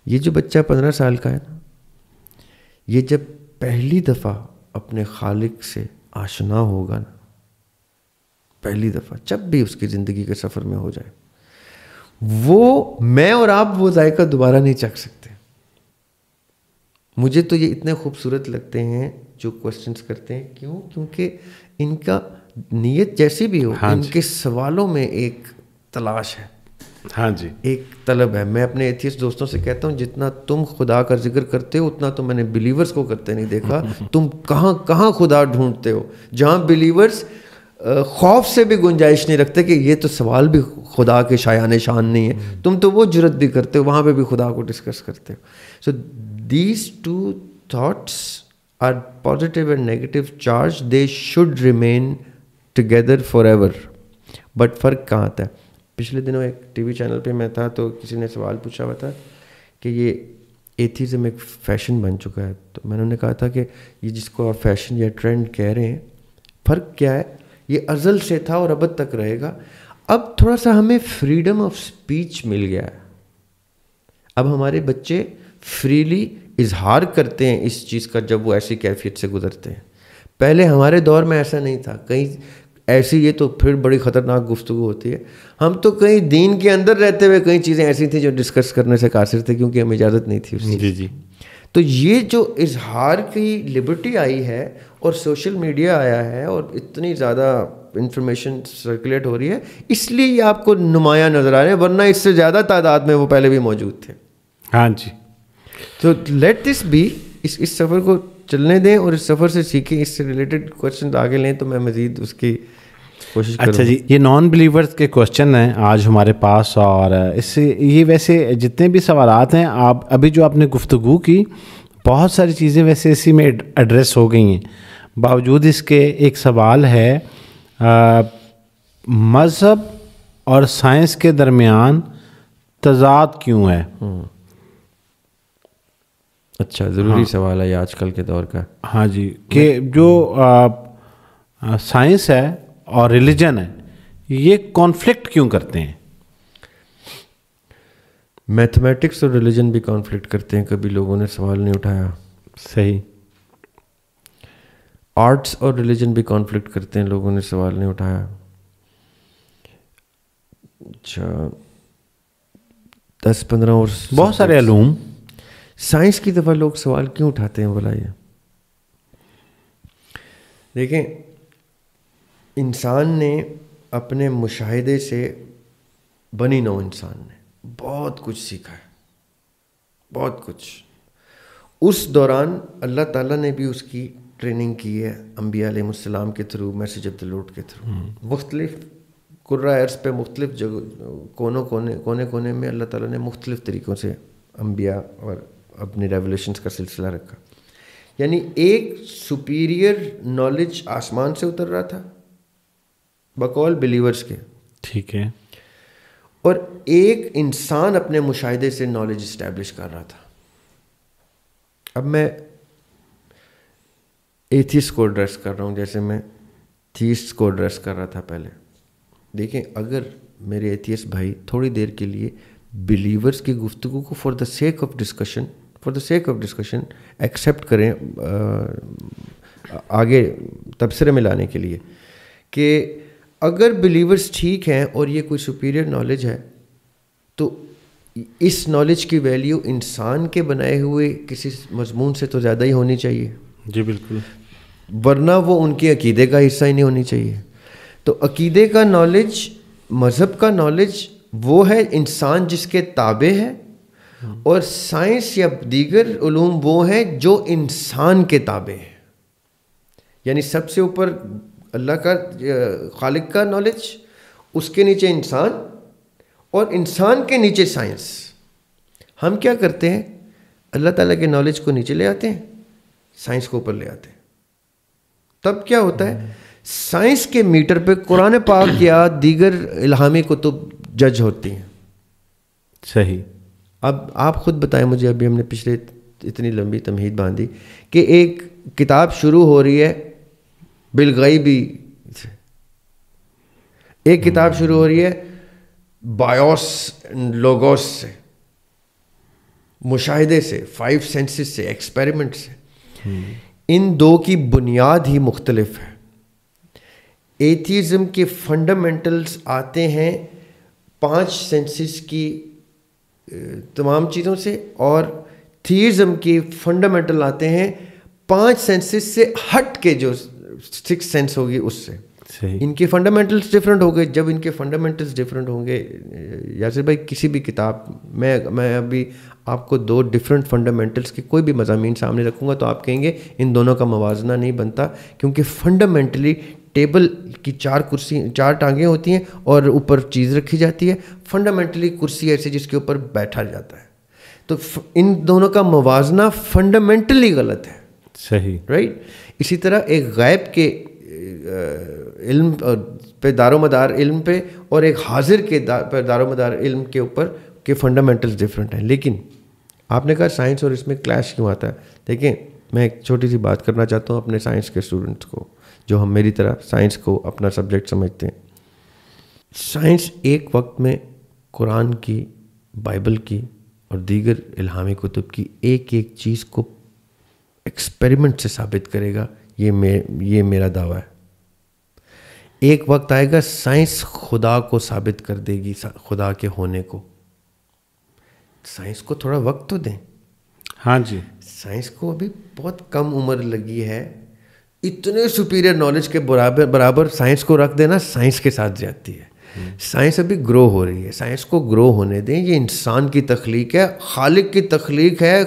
S1: یہ جو بچہ 15 سال کا ہے نا, یہ جب پہلی دفعہ اپنے خالق سے آشنا ہوگا نا, پہلی دفعہ جب بھی اس کی زندگی کے سفر میں ہو جائے, وہ میں اور آپ وہ ذائقہ دوبارہ نہیں چکھ سکتے. مجھے تو یہ اتنے خوبصورت لگتے ہیں جو کوسچنس کرتے ہیں. کیوں؟ کیونکہ ان کا نیت جیسی بھی ہو, ان کے سوالوں میں ایک تلاش ہے.
S2: ہاں جی,
S1: ایک طلب ہے. میں اپنے ایتھیسٹ دوستوں سے کہتا ہوں جتنا تم خدا کا ذکر کرتے ہو اتنا تو میں نے بلیورز کو کرتے نہیں دیکھا. تم کہاں خدا ڈھونڈتے ہو؟ جہاں بلیورز خوف سے بھی گنجائش نہیں رکھتے کہ یہ تو سوال بھی خدا کے شایان شان نہیں ہے, تم تو وہ جرت بھی کرتے ہو, وہاں پہ بھی خدا کو ڈسکس کرتے ہو. So these two thoughts are positive and negative charge, they should remain together forever ایور. بٹ فرق کہاں آتا ہے؟ پچھلے دنوں ایک ٹی وی چینل پہ میں تھا تو کسی نے سوال پوچھا ہوا تھا کہ یہ ایتھیزم ایک فیشن بن چکا ہے. تو میں نے کہا تھا کہ یہ جس کو آپ فیشن یا ٹرینڈ کہہ رہے ہیں, فرق کیا ہے؟ یہ ازل سے تھا اور ابد تک رہے گا. اب تھوڑا سا ہمیں فریڈم آف سپیچ مل گیا ہے. اب ہمارے بچے فریلی اظہار کرتے ہیں اس چیز کا جب وہ ایسی کیفیت سے گزرتے ہیں. پہلے ہمارے دور میں ایسا نہیں تھا. کہیں ایسی, یہ تو پھر بڑی خطرناک گفتگو ہوتی ہے. ہم تو کہیں دین کے اندر رہتے ہوئے کئی چیزیں ایسی تھیں جو ڈسکس کرنے سے قاصر تھے کیونکہ ہمیں اجازت نہیں تھی اس کی.
S2: جی.
S1: تو یہ جو اظہار کی لبرٹی آئی ہے اور سوشل میڈیا آیا ہے اور اتنی زیادہ انفارمیشن سرکولیٹ ہو رہی ہے, اس لیے یہ آپ کو نمایاں نظر آ رہے ہیں, ورنہ اس سے زیادہ تعداد میں وہ پہلے بھی موجود تھے.
S2: ہاں جی.
S1: تو لیٹ دس بی, اس سفر کو چلنے دیں اور اس سفر سے سیکھیں. اس سے ریلیٹڈ کوشچن آگے لیں تو میں مزید اس کی کوشش کروں.
S2: اچھا جی, یہ نان بلیورز کے کوشچن ہیں آج ہمارے پاس, اور اس سے یہ ویسے جتنے بھی سوالات ہیں آپ ابھی جو آپ نے گفتگو کی, بہت ساری چیزیں ویسے اسی میں ایڈریس ہو گئی ہیں. باوجود اس کے ایک سوال ہے, مذہب اور سائنس کے درمیان تضاد کیوں ہے؟
S1: اچھا, ضروری سوال ہے یہ آج کل کے دور کا.
S2: ہاں جی, کہ جو سائنس ہے اور ریلیجن ہے یہ کانفلکٹ کیوں کرتے ہیں؟
S1: میتھمیٹکس اور ریلیجن بھی کانفلکٹ کرتے ہیں, کبھی لوگوں نے سوال نہیں اٹھایا.
S2: صحیح.
S1: آرٹس اور ریلیجن بھی کانفلکٹ کرتے ہیں, لوگوں نے سوال نہیں اٹھایا. اچھا 10-15 اور
S2: بہت سارے علوم.
S1: سائنس کی دفعہ لوگ سوال کیوں اٹھاتے ہیں بولا؟ یہ دیکھیں, انسان نے اپنے مشاہدے سے, بنی نوع انسان نے بہت کچھ سیکھا ہے, بہت کچھ. اس دوران اللہ تعالیٰ نے بھی اس کی ٹریننگ کی ہے انبیاء علیہ السلام کے through, message of the lord کے تھرو. مختلف قرۂ ارض پہ مختلف جگہ کونے میں اللہ تعالیٰ نے مختلف طریقوں سے انبیاء اور اپنی ریولیشنز کا سلسلہ رکھا. یعنی ایک سپیریئر نالج آسمان سے اتر رہا تھا, بقول بلیورز کے.
S2: ٹھیک ہے.
S1: اور ایک انسان اپنے مشاہدے سے نالج اسٹیبلش کر رہا تھا. اب میں ایتھیسٹ کو ایڈریس کر رہا ہوں جیسے میں تھیسٹ کو ایڈریس کر رہا تھا پہلے. دیکھیں اگر میرے ایتھیسٹ بھائی تھوڑی دیر کے لیے بلیورز کی گفتگو کو for the sake of discussion accept کریں آگے تبصرے میں لانے کے لیے کہ اگر بلیورز ٹھیک ہیں اور یہ کوئی سپیریئر نالج ہے تو اس نالج کی ویلیو انسان کے بنائے ہوئے کسی مضمون سے تو زیادہ ہی ہونی چاہیے.
S2: جی بالکل.
S1: ورنہ وہ ان کے عقیدے کا حصہ ہی نہیں ہونی چاہیے. تو عقیدے کا نالج, مذہب کا نالج وہ ہے انسان جس کے تابع ہے, اور سائنس یا دیگر علوم وہ ہیں جو انسان کے تابع ہیں. یعنی سب سے اوپر اللہ کا خالق کا نالج, اس کے نیچے انسان, اور انسان کے نیچے سائنس. ہم کیا کرتے ہیں, اللہ تعالیٰ کے نالج کو نیچے لے آتے ہیں, سائنس کو اوپر لے آتے ہیں. تب کیا ہوتا ہے, سائنس کے میٹر پہ قرآن پاک یا دیگر الہامی کتب جج ہوتی ہیں.
S2: صحیح.
S1: اب آپ خود بتائیں مجھے, ابھی ہم نے پچھلے اتنی لمبی تمہید باندھی کہ ایک کتاب شروع ہو رہی ہے بالغیبی سے, ایک کتاب شروع ہو رہی ہے بایوس لوگوس سے, مشاہدے سے, 5 سینسز سے, ایکسپیریمنٹ سے. ان دو کی بنیاد ہی مختلف ہے. ایتھیزم کے فنڈامنٹلز آتے ہیں 5 سینسز کی تمام چیزوں سے, اور تھیزم کی فنڈامنٹل آتے ہیں 5 سینسز سے ہٹ کے جو 6 سینس ہوگی اس سے. ان کے فنڈامنٹلز ڈفرینٹ ہو گئے. جب ان کے فنڈامنٹلز ڈفرینٹ ہوں گے, یاسر بھائی کسی بھی کتاب میں ابھی آپ کو 2 ڈفرینٹ فنڈامنٹلز کے کوئی بھی مضامین سامنے رکھوں گا تو آپ کہیں گے ان دونوں کا موازنہ نہیں بنتا, کیونکہ فنڈامنٹلی ٹیبل کی 4 ٹانگیں ہوتی ہیں اور اوپر چیز رکھی جاتی ہے. فنڈامنٹلی کرسی ایسی جس کے اوپر بیٹھا جاتا ہے. تو ان دونوں کا موازنہ فنڈامنٹلی غلط ہے.
S2: صحیح.
S1: رائٹ. اسی طرح ایک غیب کے علم پہ دار و مدار علم پہ اور ایک حاضر کے پہ دار و مدار علم کے اوپر کے فنڈامنٹلز ڈفرینٹ ہیں. لیکن آپ نے کہا سائنس اور اس میں کلیش کیوں آتا ہے. دیکھیں میں ایک چھوٹی سی بات کرنا چاہتا ہوں اپنے سائنس کے اسٹوڈنٹس کو جو ہم میری طرح سائنس کو اپنا سبجیکٹ سمجھتے ہیں. سائنس ایک وقت میں قرآن کی, بائبل کی اور دیگر الہامی کتب کی ایک چیز کو ایکسپیریمنٹ سے ثابت کرے گا. یہ میرا دعویٰ ہے. ایک وقت آئے گا سائنس خدا کو ثابت کر دے گی, خدا کے ہونے کو. سائنس کو تھوڑا وقت تو دیں.
S2: ہاں جی.
S1: سائنس کو ابھی بہت کم عمر لگی ہے. اتنے سپیریئر نالج کے برابر سائنس کو رکھ دینا سائنس کے ساتھ زیادتی ہے. سائنس ابھی گرو ہو رہی ہے, سائنس کو گرو ہونے دیں. یہ انسان کی تخلیق ہے, خالق کی تخلیق ہے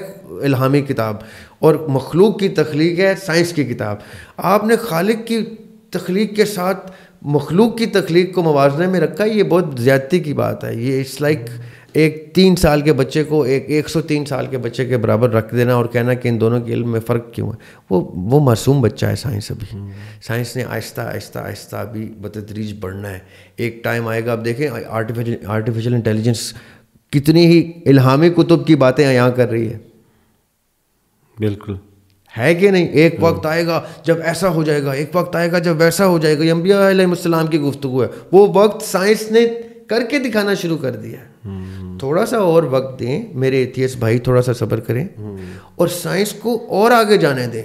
S1: الہامی کتاب, اور مخلوق کی تخلیق ہے سائنس کی کتاب. آپ نے خالق کی تخلیق کے ساتھ مخلوق کی تخلیق کو موازنے میں رکھا, یہ بہت زیادتی کی بات ہے. یہ اٹس لائک ایک 3 سال کے بچے کو ایک 103 سال کے بچے کے برابر رکھ دینا اور کہنا کہ ان دونوں کے علم میں فرق کیوں ہے. وہ معصوم بچہ ہے سائنس. ابھی سائنس نے آہستہ آہستہ آہستہ ابھی بتدریج بڑھنا ہے. ایک ٹائم آئے گا, اب دیکھیں آرٹیفیشل انٹیلیجنس کتنی ہی الہامی کتب کی باتیں یہاں کر رہی ہے.
S2: بالکل
S1: ہے کہ نہیں. ایک وقت آئے گا جب ایسا ہو جائے گا, ایک وقت آئے گا جب ویسا ہو جائے گا. یہ انبیاء علیہ السلام کی گفتگو ہے. وہ وقت سائنس نے کر کے دکھانا شروع کر دیا. تھوڑا سا اور وقت دیں میرے ایتھیسٹ بھائی, تھوڑا سا صبر کریں اور سائنس کو اور آگے جانے دیں.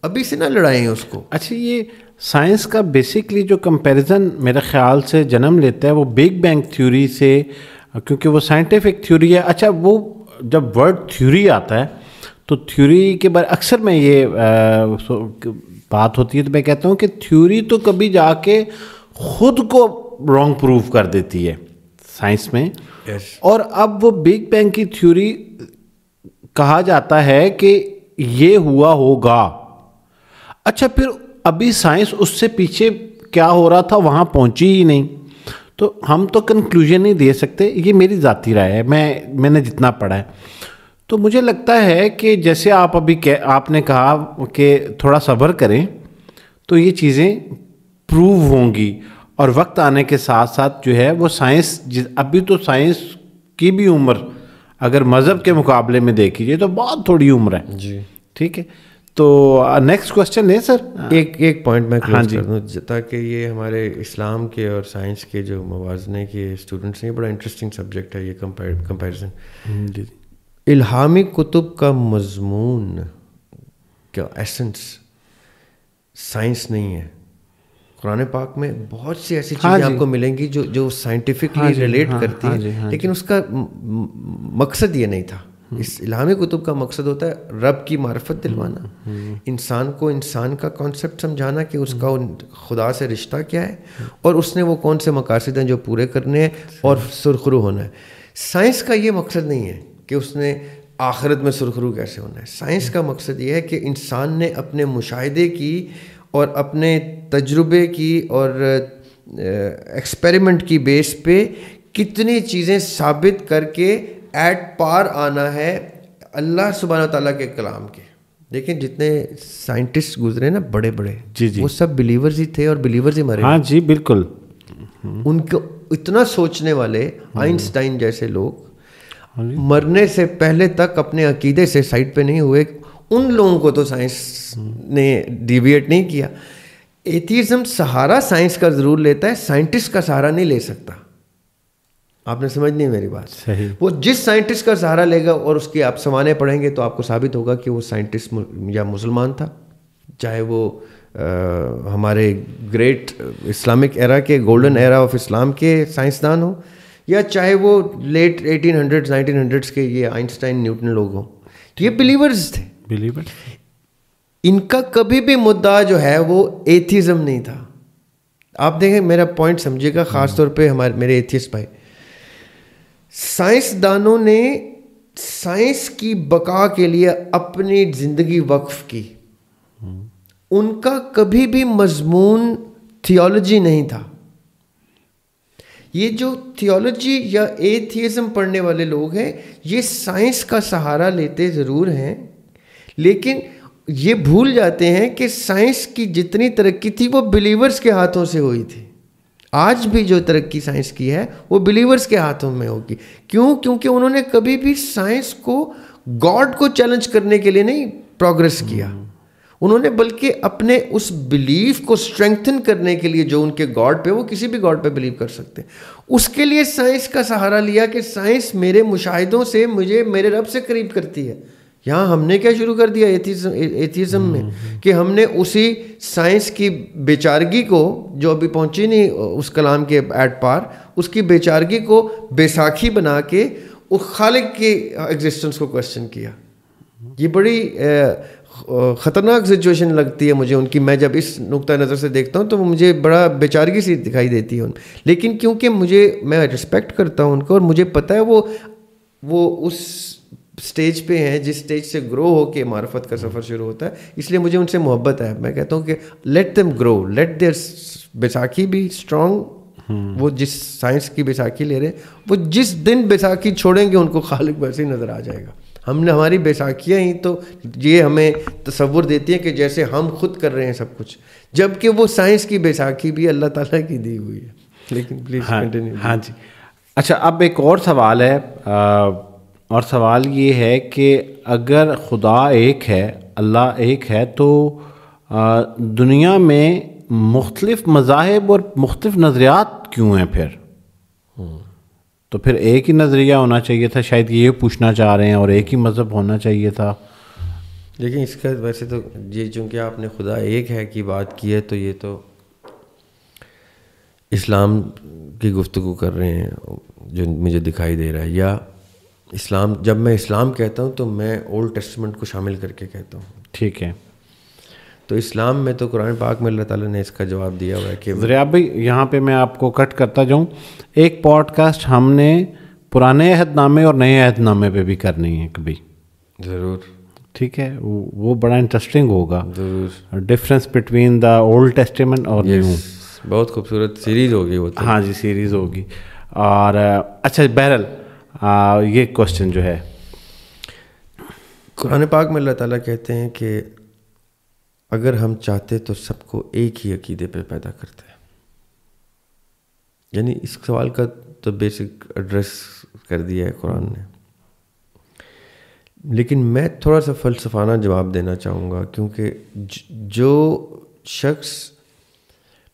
S1: ابھی سے نہ لڑائیں اس کو.
S2: اچھا, یہ سائنس کا بیسکلی جو کمپیریزن میرے خیال سے جنم لیتا ہے وہ بگ بینگ تھیوری سے, کیونکہ وہ سائنٹیفک تھیوری ہے. اچھا, وہ جب ورڈ تھیوری آتا ہے تو تھیوری کے بارے اکثر میں یہ بات ہوتی ہے تو میں کہتا ہوں کہ تھیوری تو کبھی جا کے خود کو رانگ پروو کر دیتی ہے سائنس میں. اور اب وہ بگ بینگ کی تھیوری کہا جاتا ہے کہ یہ ہوا ہوگا. اچھا, پھر ابھی سائنس اس سے پیچھے کیا ہو رہا تھا وہاں پہنچی ہی نہیں, تو ہم تو کنکلوژن نہیں دے سکتے. یہ میری ذاتی رائے ہے, میں نے جتنا پڑھا ہے. تو مجھے لگتا ہے کہ جیسے آپ نے کہا کہ تھوڑا صبر کریں تو یہ چیزیں پروو ہوں گی. اور وقت آنے کے ساتھ ساتھ جو ہے وہ سائنس ابھی تو سائنس کی بھی عمر اگر مذہب کے مقابلے میں دیکھی جائے تو بہت تھوڑی عمر ہے
S1: جی
S2: ٹھیک ہے. تو نیکسٹ کوشچن ہے سر.
S1: ایک پوائنٹ میں کلوز کر دوں تاکہ یہ ہمارے اسلام کے اور سائنس کے جو موازنے کے اسٹوڈنٹس ہیں, یہ بڑا انٹرسٹنگ سبجیکٹ ہے یہ کمپیریزن.
S2: جی
S1: الہامی کتب کا مضمون کا ایسنس سائنس نہیں ہے. قرآن پاک میں بہت سی ایسی چیزیں آپ کو ملیں گی جو سائنٹیفکلی ریلیٹ کرتی ہیں, لیکن اس کا مقصد یہ نہیں تھا. اس الہامی کتب کا مقصد ہوتا ہے رب کی معرفت دلوانا, انسان کو انسان کا کانسیپٹ سمجھانا کہ اس کا خدا سے رشتہ کیا ہے اور اس نے وہ کون سے مقاصد ہیں جو پورے کرنے ہیں اور سرخرو ہونا ہے. سائنس کا یہ مقصد نہیں ہے کہ اس نے آخرت میں سرخرو کیسے ہونا ہے. سائنس کا مقصد یہ ہے کہ انسان نے اپنے مشاہدے کی اور اپنے تجربے کی اور ایکسپیریمنٹ کی بیس پہ کتنی چیزیں ثابت کر کے ایٹ پار آنا ہے اللہ سبحانہ تعالیٰ کے کلام کے. دیکھیں جتنے سائنٹسٹ گزرے نا بڑے بڑے, وہ سب بلیورز ہی تھے اور بلیورز ہی مرے.
S2: ہاں جی بالکل.
S1: ان کو اتنا سوچنے والے آئنسٹائن جیسے لوگ مرنے سے پہلے تک اپنے عقیدے سے سائڈ پہ نہیں ہوئے. ان لوگوں کو تو سائنس نے ڈیویٹ نہیں کیا. ایتھیزم سہارا سائنس کا ضرور لیتا ہے, سائنٹسٹ کا سہارا نہیں لے سکتا. آپ نے سمجھ نہیں میری بات.
S2: صحیح.
S1: وہ جس سائنٹسٹ کا سہارا لے گا اور اس کی آپ سمانے پڑھیں گے تو آپ کو ثابت ہوگا کہ وہ سائنٹسٹ یا مسلمان تھا, چاہے وہ ہمارے گریٹ اسلامک ایرا کے گولڈن ایرا آف اسلام کے سائنسدان ہوں, یا چاہے وہ لیٹ 1800s 1900s کے یہ آئنسٹائن نیوٹن لوگ ہوں. یہ بلیورز تھے. ان کا کبھی بھی مدعا جو ہے وہ ایتھیزم نہیں تھا. آپ دیکھیں میرا پوائنٹ سمجھے گا, خاص طور پہ میرے ایتھیسٹ بھائی. سائنسدانوں نے سائنس کی بقا کے لیے اپنی زندگی وقف کی. ان کا کبھی بھی مضمون تھیولوجی نہیں تھا. یہ جو تھیولوجی یا ایتھیزم پڑھنے والے لوگ ہیں یہ سائنس کا سہارا لیتے ضرور ہیں, لیکن یہ بھول جاتے ہیں کہ سائنس کی جتنی ترقی تھی وہ بلیورز کے ہاتھوں سے ہوئی تھی. آج بھی جو ترقی سائنس کی ہے وہ بلیورز کے ہاتھوں میں ہوگی. کیوں؟ کیونکہ انہوں نے کبھی بھی سائنس کو گاڈ کو چیلنج کرنے کے لیے نہیں پروگریس کیا. انہوں نے بلکہ اپنے اس بلیف کو اسٹرینگتھن کرنے کے لیے جو ان کے گاڈ پہ, وہ کسی بھی گاڈ پہ بلیو کر سکتے ہیں, اس کے لیے سائنس کا سہارا لیا کہ سائنس میرے مشاہدوں سے مجھے میرے رب سے قریب کرتی ہے. یہاں ہم نے کیا شروع کر دیا ایتھیزم میں کہ ہم نے اسی سائنس کی بیچارگی کو جو ابھی پہنچی نہیں اس کلام کے ایٹ پار, اس کی بیچارگی کو بیساکھی بنا کے اس خالق کی ایگزسٹنس کو کوشچن کیا. یہ بڑی خطرناک سچویشن لگتی ہے مجھے ان کی. میں جب اس نقطہ نظر سے دیکھتا ہوں تو مجھے بڑا بیچارگی سی دکھائی دیتی ہے ان, لیکن کیونکہ میں رسپیکٹ کرتا ہوں ان کو اور مجھے پتہ ہے وہ اس سٹیج پہ ہیں جس سٹیج سے گرو ہو کے معرفت کا سفر شروع ہوتا ہے, اس لیے مجھے ان سے محبت ہے. میں کہتا ہوں کہ let them grow, let their بیساکھی بی اسٹرانگ. وہ جس سائنس کی بیساکھی لے رہے ہیں, وہ جس دن بیساکھی چھوڑیں گے ان کو خالق ویسے ہی نظر آ جائے گا. ہماری بیساکھیاں ہی تو یہ ہمیں تصور دیتی ہیں کہ جیسے ہم خود کر رہے ہیں سب کچھ, جبکہ وہ سائنس کی بیساکھی بھی اللہ تعالیٰ کی دی ہوئی ہے. لیکن پلیز کنٹینیو.
S2: ہاں جی. اچھا اب ایک اور سوال ہے, اور سوال یہ ہے کہ اگر خدا ایک ہے, اللہ ایک ہے, تو دنیا میں مختلف مذاہب اور مختلف نظریات کیوں ہیں پھر؟ تو پھر ایک ہی نظریہ ہونا چاہیے تھا, شاید یہ پوچھنا چاہ رہے ہیں, اور ایک ہی مذہب ہونا چاہیے تھا.
S1: لیکن اس کا ویسے تو یہ چونکہ آپ نے خدا ایک ہے کی بات کی ہے تو یہ تو اسلام کی گفتگو کر رہے ہیں جو مجھے دکھائی دے رہا ہے. یا اسلام, جب میں اسلام کہتا ہوں تو میں اولڈ ٹیسٹمنٹ کو شامل کر کے کہتا ہوں.
S2: ٹھیک ہے.
S1: تو اسلام میں تو قرآن پاک میں اللہ تعالیٰ نے اس کا جواب دیا ہوا ہے کہ
S2: ذریعہ بھائی یہاں پہ میں آپ کو کٹ کرتا جاؤں. ایک پوڈ کاسٹ ہم نے پرانے عہد نامے اور نئے عہد نامے پہ بھی کرنی ہے کبھی.
S1: ضرور.
S2: ٹھیک ہے, وہ بڑا انٹرسٹنگ ہوگا.
S1: ضرور.
S2: Difference between the old testament اور نیو.
S1: بہت خوبصورت سیریز ہوگی وہ تو.
S2: ہاں جی سیریز ہوگی. اور اچھا بہرحال یہ کوشچن جو ہے,
S1: قرآن پاک میں اللہ تعالیٰ کہتے ہیں کہ اگر ہم چاہتے تو سب کو ایک ہی عقیدے پہ پیدا کرتے ہیں. یعنی اس سوال کا تو بیسک ایڈریس کر دیا ہے قرآن نے، لیکن میں تھوڑا سا فلسفانہ جواب دینا چاہوں گا، کیونکہ جو شخص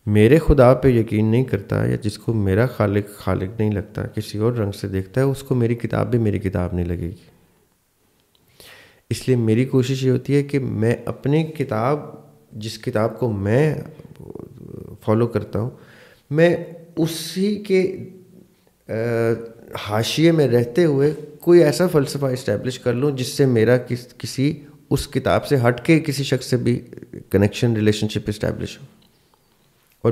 S1: میرے خدا پہ یقین نہیں کرتا یا جس کو میرا خالق نہیں لگتا، کسی اور رنگ سے دیکھتا ہے، اس کو میری کتاب بھی میری کتاب نہیں لگے گی. اس لیے میری کوشش یہ ہوتی ہے کہ میں اپنی کتاب، جس کتاب کو میں فالو کرتا ہوں، میں اسی کے حاشیے میں رہتے ہوئے کوئی ایسا فلسفہ اسٹیبلش کر لوں جس سے میرا کسی اس کتاب سے ہٹ کے کسی شخص سے بھی کنیکشن، ریلیشن شپ اسٹیبلش ہو. اور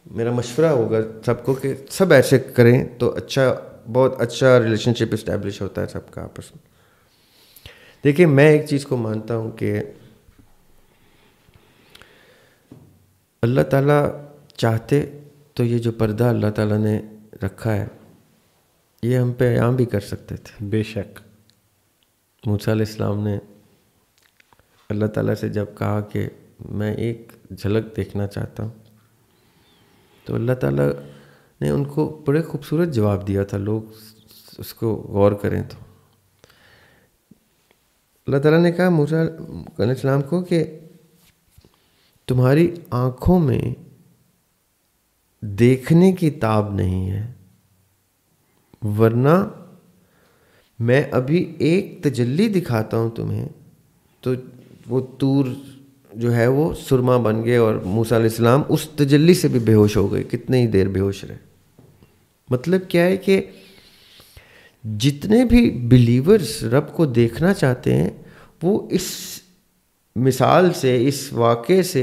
S1: میرا مشورہ ہوگا سب کو کہ سب ایسے کریں تو بہت اچھا ریلیشن شپ اسٹیبلش ہوتا ہے سب کا آپس میں. دیکھیں، میں ایک چیز کو مانتا ہوں کہ اللہ تعالیٰ چاہتے تو یہ جو پردہ اللہ تعالیٰ نے رکھا ہے یہ ہم پہ عام بھی کر سکتے تھے.
S2: بے شک.
S1: موسیٰ علیہ السلام نے اللہ تعالیٰ سے جب کہا کہ میں ایک جھلک دیکھنا چاہتا ہوں، تو اللہ تعالیٰ نے ان کو بڑے خوبصورت جواب دیا تھا. لوگ اس کو غور کریں تو اللہ تعالیٰ نے کہا موسیٰ علیہ السلام کو کہ تمہاری آنکھوں میں دیکھنے کی تاب نہیں ہے، ورنہ میں ابھی ایک تجلی دکھاتا ہوں تمہیں تو وہ طور جو ہے وہ سرما بن گئے اور موسیٰ علیہ السلام اس تجلی سے بھی بے ہوش ہو گئے. کتنی ہی دیر بے ہوش رہے. مطلب کیا ہے کہ جتنے بھی بلیورز رب کو دیکھنا چاہتے ہیں وہ اس مثال سے، اس واقعے سے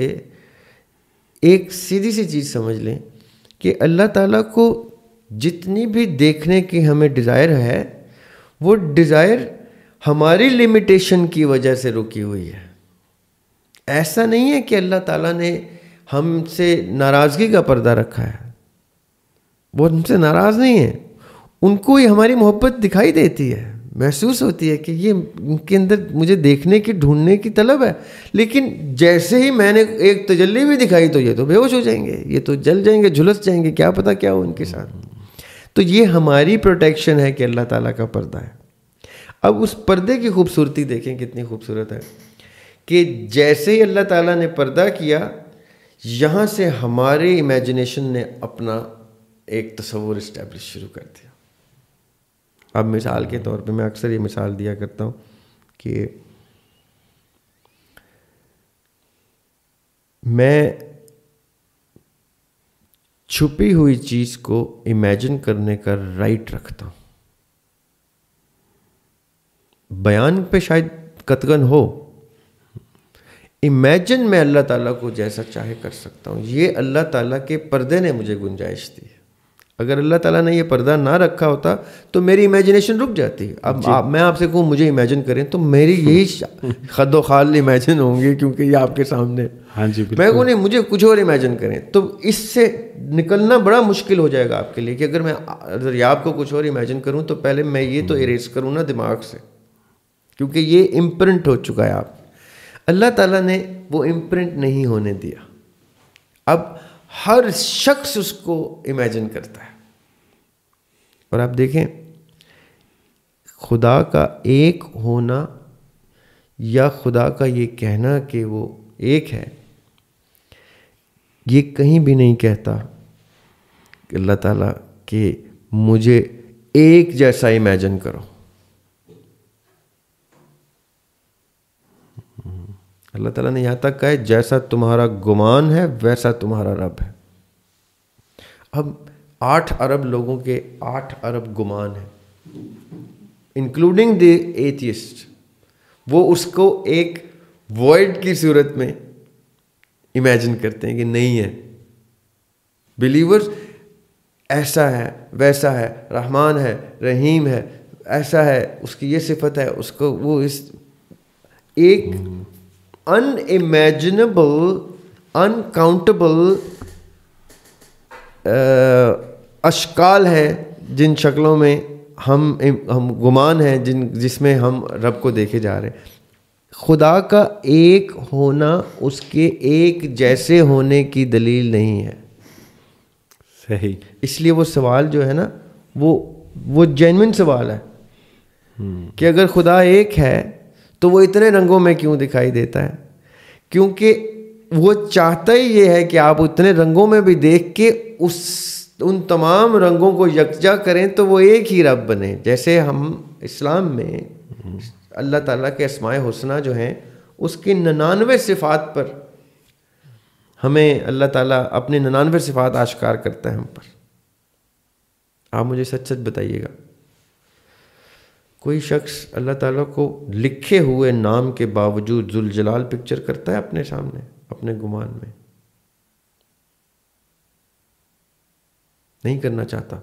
S1: ایک سیدھی سی چیز سمجھ لیں کہ اللہ تعالیٰ کو جتنی بھی دیکھنے کی ہمیں ڈیزائر ہے وہ ڈیزائر ہماری لمیٹیشن کی وجہ سے رکی ہوئی ہے. ایسا نہیں ہے کہ اللہ تعالیٰ نے ہم سے ناراضگی کا پردہ رکھا ہے. وہ ہم سے ناراض نہیں ہیں، ان کو یہ ہماری محبت دکھائی دیتی ہے، محسوس ہوتی ہے کہ یہ ان کے اندر مجھے دیکھنے کی، ڈھونڈنے کی طلب ہے. لیکن جیسے ہی میں نے ایک تجلی بھی دکھائی تو یہ تو بے ہوش ہو جائیں گے، یہ تو جل جائیں گے، جھلس جائیں گے، کیا پتہ کیا ہو ان کے ساتھ. تو یہ ہماری پروٹیکشن ہے کہ اللہ تعالیٰ کا پردہ ہے. اب اس پردے کی خوبصورتی دیکھیں کتنی خوبصورت ہے کہ جیسے ہی اللہ تعالیٰ نے پردہ کیا، یہاں سے ہمارے امیجنیشن نے اپنا ایک تصور اسٹیبلش شروع کر دیا. اب مثال کے طور پہ میں اکثر یہ مثال دیا کرتا ہوں کہ میں چھپی ہوئی چیز کو امیجن کرنے کا رائٹ رکھتا ہوں. بیان پہ شاید قطعاً ہو، امیجن میں اللہ تعالیٰ کو جیسا چاہے کر سکتا ہوں. یہ اللہ تعالیٰ کے پردے نے مجھے گنجائش دی ہے. اگر اللہ تعالیٰ نے یہ پردہ نہ رکھا ہوتا تو میری امیجنیشن رک جاتی. اب میں آپ سے کہوں مجھے امیجن کریں تو میری یہی خد و خال امیجن ہوں گے، کیونکہ یہ آپ کے سامنے.
S2: ہاں جی،
S1: میں کہوں نہیں مجھے کچھ اور امیجن کریں تو اس سے نکلنا بڑا مشکل ہو جائے گا آپ کے لیے کہ اگر میں دریاب کو کچھ اور امیجن کروں تو پہلے میں یہ تو اریز کروں نا دماغ سے، کیونکہ یہ امپرنٹ ہو چکا ہے. آپ اللہ تعالیٰ نے وہ امپرنٹ نہیں ہونے دیا. اب ہر شخص اس کو امیجن کرتا ہے. اور آپ دیکھیں خدا کا ایک ہونا یا خدا کا یہ کہنا کہ وہ ایک ہے، یہ کہیں بھی نہیں کہتا کہ اللہ تعالیٰ کہ مجھے ایک جیسا امیجن کرو. اللہ تعالیٰ نے یہاں تک کہا ہے جیسا تمہارا گمان ہے ویسا تمہارا رب ہے. اب 8 ارب لوگوں کے 8 ارب گمان ہیں، انکلوڈنگ دی ایتھیسٹ. وہ اس کو ایک وائڈ کی صورت میں امیجن کرتے ہیں کہ نہیں ہے. بلیورز ایسا ہے، ویسا ہے، رحمان ہے، رحیم ہے، ایسا ہے، اس کی یہ صفت ہے، اس کو وہ اس ایک ان امیجنیبل، ان کاؤنٹیبل اشکال ہیں جن شکلوں میں ہم گمان ہیں جس میں ہم رب کو دیکھے جا رہے ہیں. خدا کا ایک ہونا اس کے ایک جیسے ہونے کی دلیل نہیں ہے.
S2: صحیح.
S1: اس لیے وہ سوال جو ہے نا وہ جینوئن سوال ہے کہ اگر خدا ایک ہے تو وہ اتنے رنگوں میں کیوں دکھائی دیتا ہے؟ کیونکہ وہ چاہتا ہی یہ ہے کہ آپ اتنے رنگوں میں بھی دیکھ کے ان تمام رنگوں کو یکجا کریں تو وہ ایک ہی رب بنے. جیسے ہم اسلام میں اللہ تعالیٰ کے اسماء حسنہ جو ہیں اس کی 99 صفات پر ہمیں اللہ تعالیٰ اپنے 99 صفات آشکار کرتا ہے ہم پر. آپ مجھے سچ سچ بتائیے گا کوئی شخص اللہ تعالیٰ کو لکھے ہوئے نام کے باوجود ذوالجلال پکچر کرتا ہے اپنے سامنے اپنے گمان میں؟ نہیں کرنا چاہتا.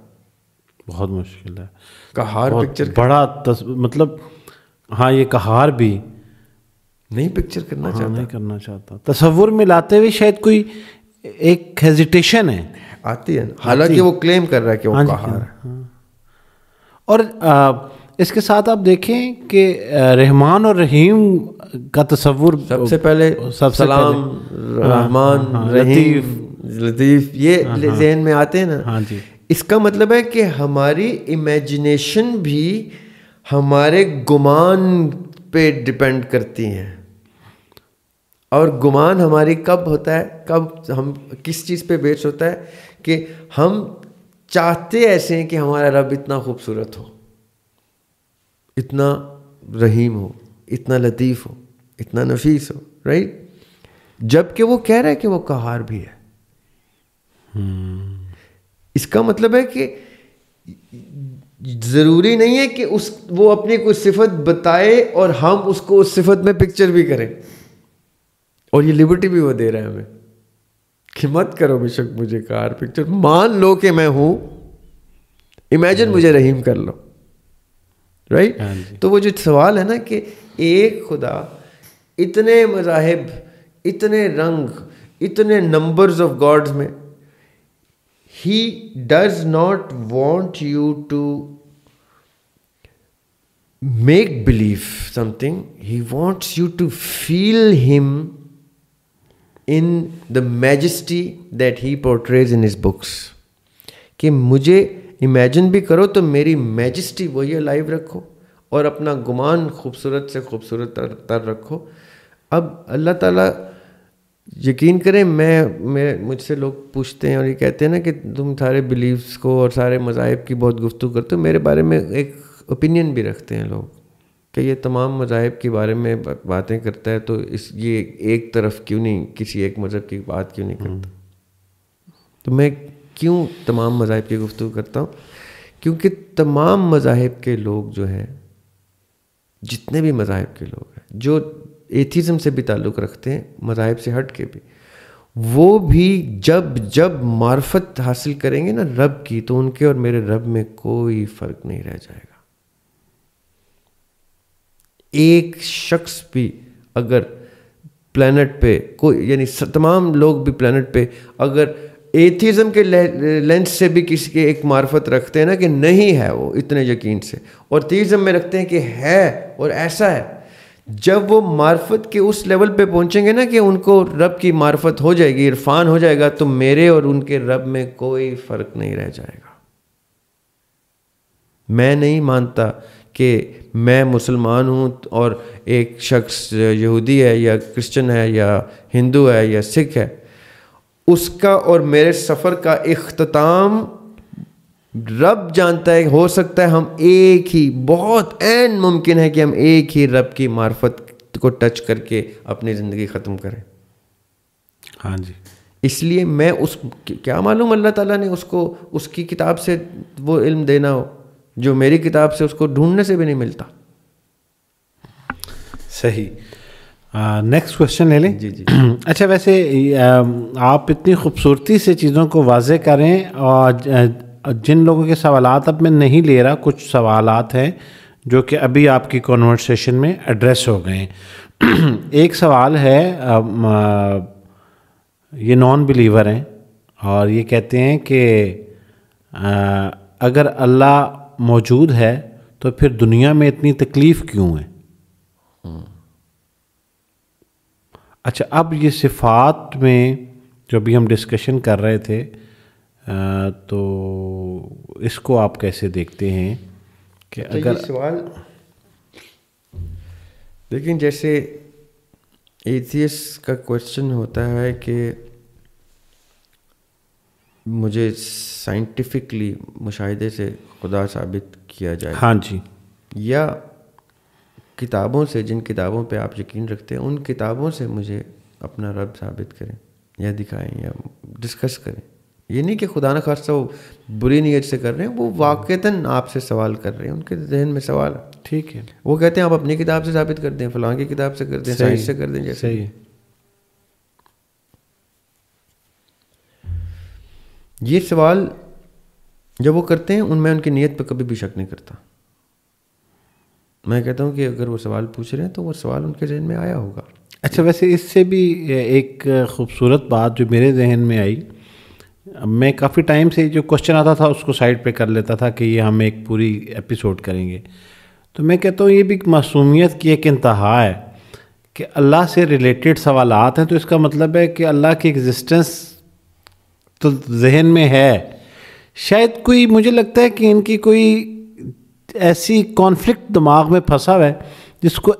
S2: بہت مشکل ہے.
S1: قہار پکچر
S2: بڑا مطلب ہاں یہ قہار بھی
S1: نہیں پکچر کرنا چاہتا.
S2: نہیں کرنا چاہتا. تصور میں لاتے ہوئے شاید کوئی ایک ہیزیٹیشن ہے
S1: آتی ہے حالانکہ وہ کلیم کر رہا ہے کہ وہ قہار ہے.
S2: اور اس کے ساتھ آپ دیکھیں کہ رحمان اور رحیم کا تصور
S1: سب سے پہلے سلام رحمان رحیم لطیف یہ ذہن میں آتے ہیں نا.
S2: ہاں جی.
S1: اس کا مطلب ہے کہ ہماری امیجنیشن بھی ہمارے گمان پہ ڈپینڈ کرتی ہیں. اور گمان ہماری کب ہوتا ہے, کب ہم کس چیز پہ بیس ہوتا ہے کہ ہم چاہتے ایسے ہیں کہ ہمارا رب اتنا خوبصورت ہو, اتنا رحیم ہو, اتنا لطیف ہو, اتنا نفیس ہو, رائٹ. جب کہ وہ کہہ رہا ہے کہ وہ قہار بھی ہے. اس کا مطلب ہے کہ ضروری نہیں ہے کہ وہ اپنی کوئی صفت بتائے اور ہم اس کو اس صفت میں پکچر بھی کریں. اور یہ لبرٹی بھی وہ دے رہا ہے ہمیں کہ مت کرو بے شک مجھے قہار پکچر, مان لو کہ میں ہوں, امیجن مجھے رحیم کر لو, رائٹ. تو وہ جو سوال ہے نا کہ ایک خدا, اتنے مذاہب, اتنے رنگ, اتنے نمبرز آف گاڈز میں, He does not want you to make believe something. He wants you to feel him in the majesty that he portrays in his books. کہ مجھے امیجن بھی کرو تو میری میجسٹی وہی لائیو رکھو اور اپنا گمان خوبصورت سے خوبصورت تر رکھو. اب اللہ تعالیٰ یقین کریں, مجھ سے لوگ پوچھتے ہیں اور یہ کہتے ہیں نا کہ تم سارے بلیفس کو اور سارے مذاہب کی بہت گفتگو کرتے ہو. میرے بارے میں ایک اوپینین بھی رکھتے ہیں لوگ کہ یہ تمام مذاہب کے بارے میں باتیں کرتا ہے تو یہ ایک طرف کیوں نہیں, کسی ایک مذہب کی بات کیوں نہیں کرتا. تو میں کیوں تمام مذاہب کی گفتگو کرتا ہوں؟ کیونکہ تمام مذاہب کے لوگ جو ہیں, جتنے بھی مذاہب کے لوگ ہیں جو ایتھیزم سے بھی تعلق رکھتے ہیں, مذاہب سے ہٹ کے بھی, وہ بھی جب معرفت حاصل کریں گے نا رب کی, تو ان کے اور میرے رب میں کوئی فرق نہیں رہ جائے گا. ایک شخص بھی اگر پلانٹ پہ کوئی, یعنی تمام لوگ بھی پلانٹ پہ اگر ایتھیزم کے لینس سے بھی کسی کے ایک معرفت رکھتے ہیں نا کہ نہیں ہے وہ اتنے یقین سے, اور تھیزم میں رکھتے ہیں کہ ہے اور ایسا ہے, جب وہ معرفت کے اس لیول پہ پہنچیں گے نا کہ ان کو رب کی معرفت ہو جائے گی, عرفان ہو جائے گا, تو میرے اور ان کے رب میں کوئی فرق نہیں رہ جائے گا. میں نہیں مانتا کہ میں مسلمان ہوں اور ایک شخص یہودی ہے یا کرسچن ہے یا ہندو ہے یا سکھ ہے, اس کا اور میرے سفر کا اختتام رب جانتا ہے. ہو سکتا ہے ہم ایک ہی, بہت عین ممکن ہے کہ ہم ایک ہی رب کی معرفت کو ٹچ کر کے اپنی زندگی ختم کریں.
S2: ہاں جی.
S1: اس لیے میں کیا معلوم اللہ تعالیٰ نے اس کو اس کی کتاب سے وہ علم دینا ہو جو میری کتاب سے اس کو ڈھونڈنے سے بھی نہیں ملتا.
S2: صحیح. نیکسٹ کوشچن لے لیں.
S1: جی جی.
S2: اچھا, ویسے آپ اتنی خوبصورتی سے چیزوں کو واضح کریں, اور جن لوگوں کے سوالات اب میں نہیں لے رہا, کچھ سوالات ہیں جو کہ ابھی آپ کی کنورسیشن میں ایڈریس ہو گئے ہیں. ایک سوال ہے, یہ نان بلیور ہیں اور یہ کہتے ہیں کہ اگر اللہ موجود ہے تو پھر دنیا میں اتنی تکلیف کیوں ہے؟ اچھا, اب یہ صفات میں جو بھی ہم ڈسکشن کر رہے تھے, تو اس کو آپ کیسے دیکھتے ہیں کہ اگر
S1: سوال لیکن جیسے ایتھیس کا کویشچن ہوتا ہے کہ مجھے سائنٹیفکلی مشاہدے سے خدا ثابت کیا جائے,
S2: ہاں جی,
S1: یا کتابوں سے, جن کتابوں پہ آپ یقین رکھتے ہیں ان کتابوں سے مجھے اپنا رب ثابت کریں یا دکھائیں یا ڈسکس کریں. یہ نہیں کہ خدا نخواستہ وہ بری نیت سے کر رہے ہیں, وہ واقعتاً آپ سے سوال کر رہے ہیں, ان کے ذہن میں سوال ہے.
S2: ٹھیک ہے,
S1: وہ کہتے ہیں آپ اپنی کتاب سے ثابت کر دیں, فلاں کی کتاب سے کر دیں, سائنس سے کر دیں. جیسے
S2: صحیح ہے.
S1: یہ سوال جب وہ کرتے ہیں ان میں ان کی نیت پہ کبھی بھی شک نہیں کرتا. میں کہتا ہوں کہ اگر وہ سوال پوچھ رہے ہیں تو وہ سوال ان کے ذہن میں آیا ہوگا.
S2: اچھا, ویسے اس سے بھی ایک خوبصورت بات جو میرے ذہن میں آئی, میں کافی ٹائم سے جو کوشچن آتا تھا اس کو سائڈ پہ کر لیتا تھا کہ یہ ہم ایک پوری ایپیسوڈ کریں گے. تو میں کہتا ہوں یہ بھی معصومیت کی ایک انتہا ہے کہ اللہ سے ریلیٹڈ سوالات ہیں, تو اس کا مطلب ہے کہ اللہ کی ایگزسٹنس تو ذہن میں ہے. شاید کوئی, مجھے لگتا ہے کہ ان کی کوئی ایسی کانفلکٹ دماغ میں پھنسا ہوا ہے جس کو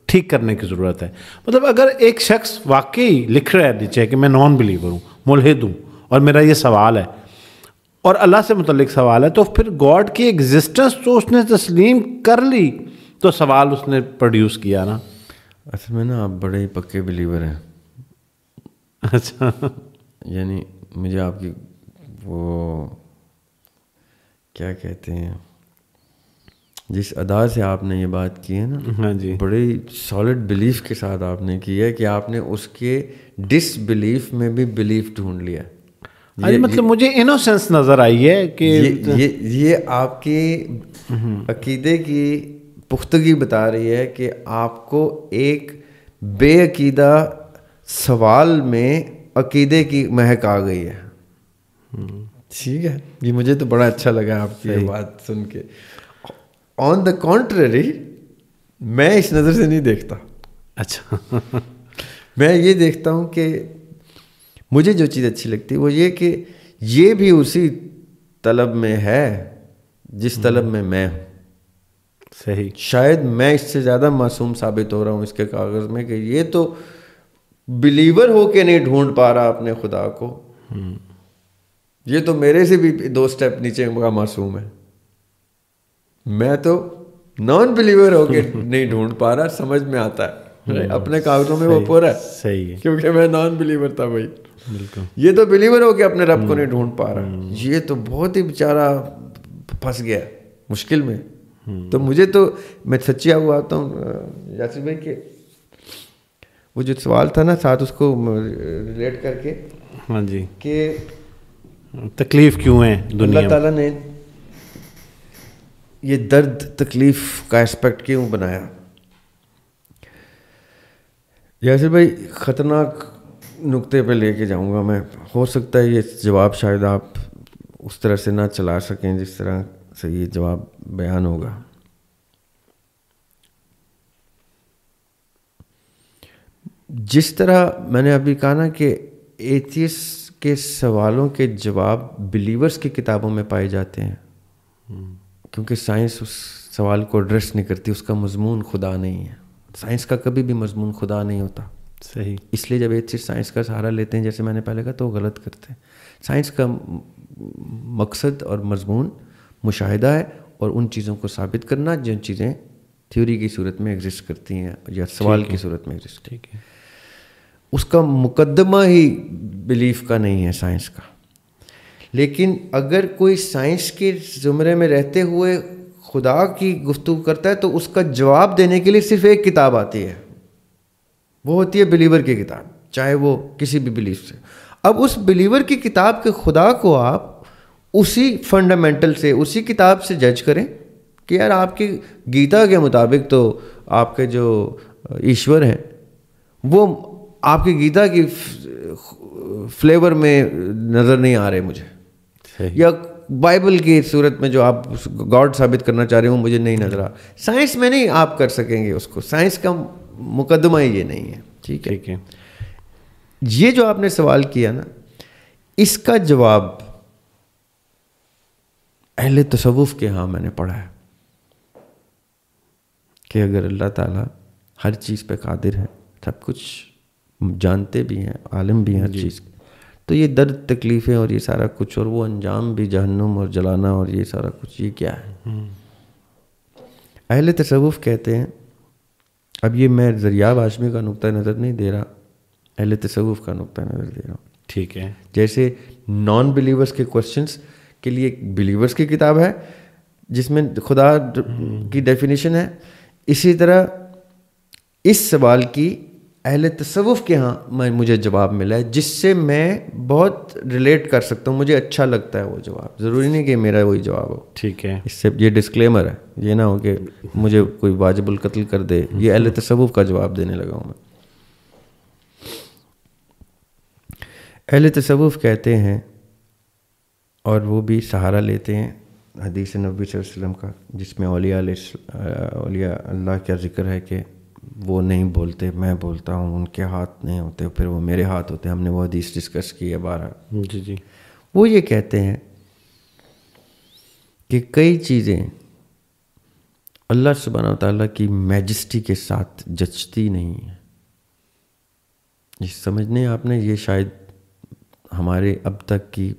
S2: ٹھیک کرنے کی ضرورت ہے. مطلب اگر ایک شخص واقعی لکھ رہا ہے نیچے کہ میں نان بلیور ہوں, ملحد ہوں, اور میرا یہ سوال ہے اور اللہ سے متعلق سوال ہے, تو پھر گاڈ کی ایگزسٹنس تو اس نے تسلیم کر لی, تو سوال اس نے پروڈیوس کیا نا.
S1: اصل میں نا آپ بڑے ہی پکے بلیور ہیں.
S2: اچھا,
S1: یعنی مجھے آپ کی وہ کیا کہتے ہیں, جس ادا سے آپ نے یہ بات کی ہے نا,
S2: ہاں جی,
S1: بڑی سالڈ بلیف کے ساتھ آپ نے کی ہے کہ آپ نے اس کے ڈس بلیف میں بھی بلیف ڈھونڈ لیا.
S2: مطلب مجھے انوسینس نظر آئی ہے کہ
S1: یہ آپ کے عقیدے کی پختگی بتا رہی ہے کہ آپ کو ایک بے عقیدہ سوال میں عقیدے کی مہک آ گئی ہے. ٹھیک ہے, یہ مجھے تو بڑا اچھا لگا آپ کی یہ بات سن کے. آن دا کانٹرری میں اس نظر سے نہیں دیکھتا.
S2: اچھا,
S1: میں یہ دیکھتا ہوں کہ مجھے جو چیز اچھی لگتی ہے وہ یہ کہ یہ بھی اسی طلب میں ہے جس طلب میں ہوں.
S2: صحیح,
S1: شاید میں اس سے زیادہ معصوم ثابت ہو رہا ہوں اس کے کاغذ میں کہ یہ تو بلیور ہو کے نہیں ڈھونڈ پا رہا اپنے خدا کو, یہ تو میرے سے بھی 2 سٹیپ نیچے کا معصوم ہے. میں تو نان بلیور ہو کے نہیں ڈھونڈ پا رہا, سمجھ میں آتا ہے اپنے کاغذوں میں وہ پورا ہے.
S2: صحیح ہے,
S1: کیونکہ میں نان بلیور تھا بھائی.
S2: بالکل,
S1: یہ تو بلیور ہو کے اپنے رب کو نہیں ڈھونڈ پا رہا, یہ تو بہت ہی بیچارہ پھنس گیا مشکل میں. تو مجھے تو, میں سچی آپ کو آتا ہوں یاسر بھائی کہ وہ جو سوال تھا نا ساتھ اس کو ریلیٹ کر کے,
S2: ہاں جی,
S1: کہ
S2: تکلیف کیوں ہے دنیا
S1: اللہ تعالیٰ نے یہ درد تکلیف کا اسپیکٹ کیوں بنایا. یاسر بھائی خطرناک نقطے پہ لے کے جاؤں گا میں. ہو سکتا ہے یہ جواب شاید آپ اس طرح سے نہ چلا سکیں جس طرح سے یہ جواب بیان ہوگا. جس طرح میں نے ابھی کہا نا کہ ایتھیس کے سوالوں کے جواب بلیورز کی کتابوں میں پائے جاتے ہیں, کیونکہ سائنس اس سوال کو ایڈریس نہیں کرتی, اس کا مضمون خدا نہیں ہے. سائنس کا کبھی بھی مضمون خدا نہیں ہوتا.
S2: صحیح,
S1: اس لیے جب ایتھیس سائنس کا سہارا لیتے ہیں جیسے میں نے پہلے کہا تو وہ غلط کرتے ہیں. سائنس کا مقصد اور مضمون مشاہدہ ہے اور ان چیزوں کو ثابت کرنا جن چیزیں تھیوری کی صورت میں ایگزسٹ کرتی ہیں یا سوال کی صورت میں ایگزسٹ. ٹھیک ہے, اس کا مقدمہ ہی بلیف کا نہیں ہے سائنس کا. لیکن اگر کوئی سائنس کے زمرے میں رہتے ہوئے خدا کی گفتگو کرتا ہے تو اس کا جواب دینے کے لیے صرف ایک کتاب آتی ہے, وہ ہوتی ہے بلیور کی کتاب, چاہے وہ کسی بھی بلیف سے. اب اس بلیور کی کتاب کے خدا کو آپ اسی فنڈامنٹل سے, اسی کتاب سے جج کریں کہ یار آپ کی گیتا کے مطابق تو آپ کے جو ایشور ہیں وہ آپ کی گیتا کی فلیور میں نظر نہیں آ رہے مجھے, یا بائبل کی صورت میں جو آپ گاڈ ثابت کرنا چاہ رہے ہوں مجھے نہیں نظر آ. سائنس میں نہیں آپ کر سکیں گے اس کو, سائنس کا مقدمہ ہی یہ نہیں ہے. ٹھیک ہے, یہ جو آپ نے سوال کیا نا, اس کا جواب اہل تصوف کے ہاں میں نے پڑھا ہے کہ اگر اللہ تعالیٰ ہر چیز پہ قادر ہے، سب کچھ جانتے بھی ہیں، عالم بھی ہیں ہر چیز، تو یہ درد تکلیفیں اور یہ سارا کچھ اور وہ انجام بھی جہنم اور جلانا اور یہ سارا کچھ، یہ کیا ہے؟ اہل تصوف کہتے ہیں، اب یہ میں ذریعہ ہاشمی کا نقطہ نظر نہیں دے رہا، اہل تصوف کا نقطہ نظر دے رہا ہوں.
S2: ٹھیک ہے.
S1: جیسے نان بلیورس کے کوشچنس کے لیے بلیورس کی کتاب ہے جس میں خدا کی ڈیفینیشن ہے، اسی طرح اس سوال کی اہل تصوف کے ہاں مجھے جواب ملا ہے جس سے میں بہت ریلیٹ کر سکتا ہوں، مجھے اچھا لگتا ہے وہ جواب. ضروری نہیں کہ میرا وہی جواب ہو.
S2: ٹھیک ہے. اس
S1: سے یہ ڈسکلیمر ہے، یہ نہ ہو کہ مجھے کوئی واجب القتل کر دے. یہ اہل تصوف کا جواب دینے لگا ہوں میں. اہل تصوف کہتے ہیں، اور وہ بھی سہارا لیتے ہیں حدیث نبوی صلی اللہ علیہ وسلم کا جس میں اولیاء اللہ کا ذکر ہے کہ وہ نہیں بولتے، میں بولتا ہوں، ان کے ہاتھ نہیں ہوتے، پھر وہ میرے ہاتھ ہوتے. ہم نے وہ حدیث ڈسکس کی ہے بارہ.
S2: جی.
S1: وہ یہ کہتے ہیں کہ کئی چیزیں اللہ سبحانہ وتعالیٰ کی میجسٹی کے ساتھ جچتی نہیں ہیں. یہ سمجھنے آپ نے، یہ شاید ہمارے اب تک کی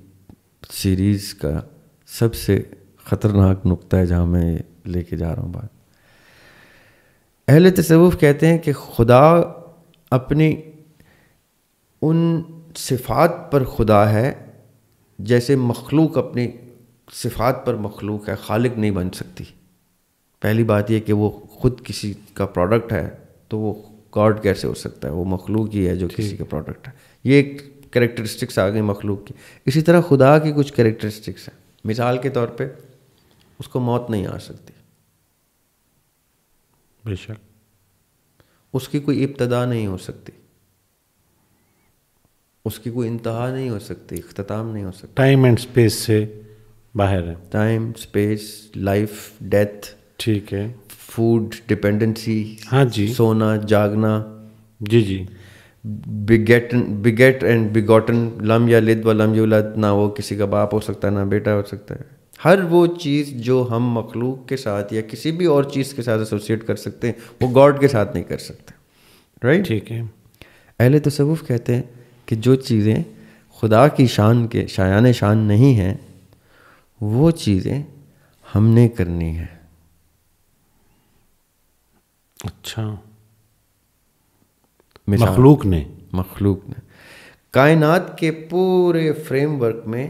S1: سیریز کا سب سے خطرناک نقطہ ہے جہاں میں لے کے جا رہا ہوں بات. اہل تصوف کہتے ہیں کہ خدا اپنی ان صفات پر خدا ہے جیسے مخلوق اپنی صفات پر مخلوق ہے. خالق نہیں بن سکتی. پہلی بات یہ کہ وہ خود کسی کا پروڈکٹ ہے تو وہ گاڈ کیسے ہو سکتا ہے؟ وہ مخلوق ہی ہے جو کسی کا پروڈکٹ ہے. یہ ایک کریکٹرسٹکس آ گئی مخلوق کی. اسی طرح خدا کی کچھ کریکٹرسٹکس ہیں. مثال کے طور پہ اس کو موت نہیں آ سکتی،
S2: بے شک.
S1: اس کی کوئی ابتدا نہیں ہو سکتی، اس کی کوئی انتہا نہیں ہو سکتی، اختتام نہیں ہو سکتا.
S2: ٹائم اینڈ اسپیس سے باہر ہے.
S1: Time, space, life, death.
S2: ٹھیک ہے.
S1: Food dependency.
S2: ہاں جی.
S1: سونا، جاگنا.
S2: جی.
S1: بگیٹ اینڈ بگوٹن، لم یلد و لم یولد، نہ وہ کسی کا باپ ہو سکتا ہے نہ بیٹا ہو سکتا ہے. ہر وہ چیز جو ہم مخلوق کے ساتھ یا کسی بھی اور چیز کے ساتھ ایسوسیٹ کر سکتے ہیں وہ گاڈ کے ساتھ نہیں کر سکتے. رائٹ.
S2: ٹھیک ہے.
S1: اہل تصوف کہتے ہیں کہ جو چیزیں خدا کی شان کے شایان شان نہیں ہیں وہ چیزیں ہم نے کرنی ہیں.
S2: اچھا.
S1: مخلوق نے کائنات کے پورے فریم ورک میں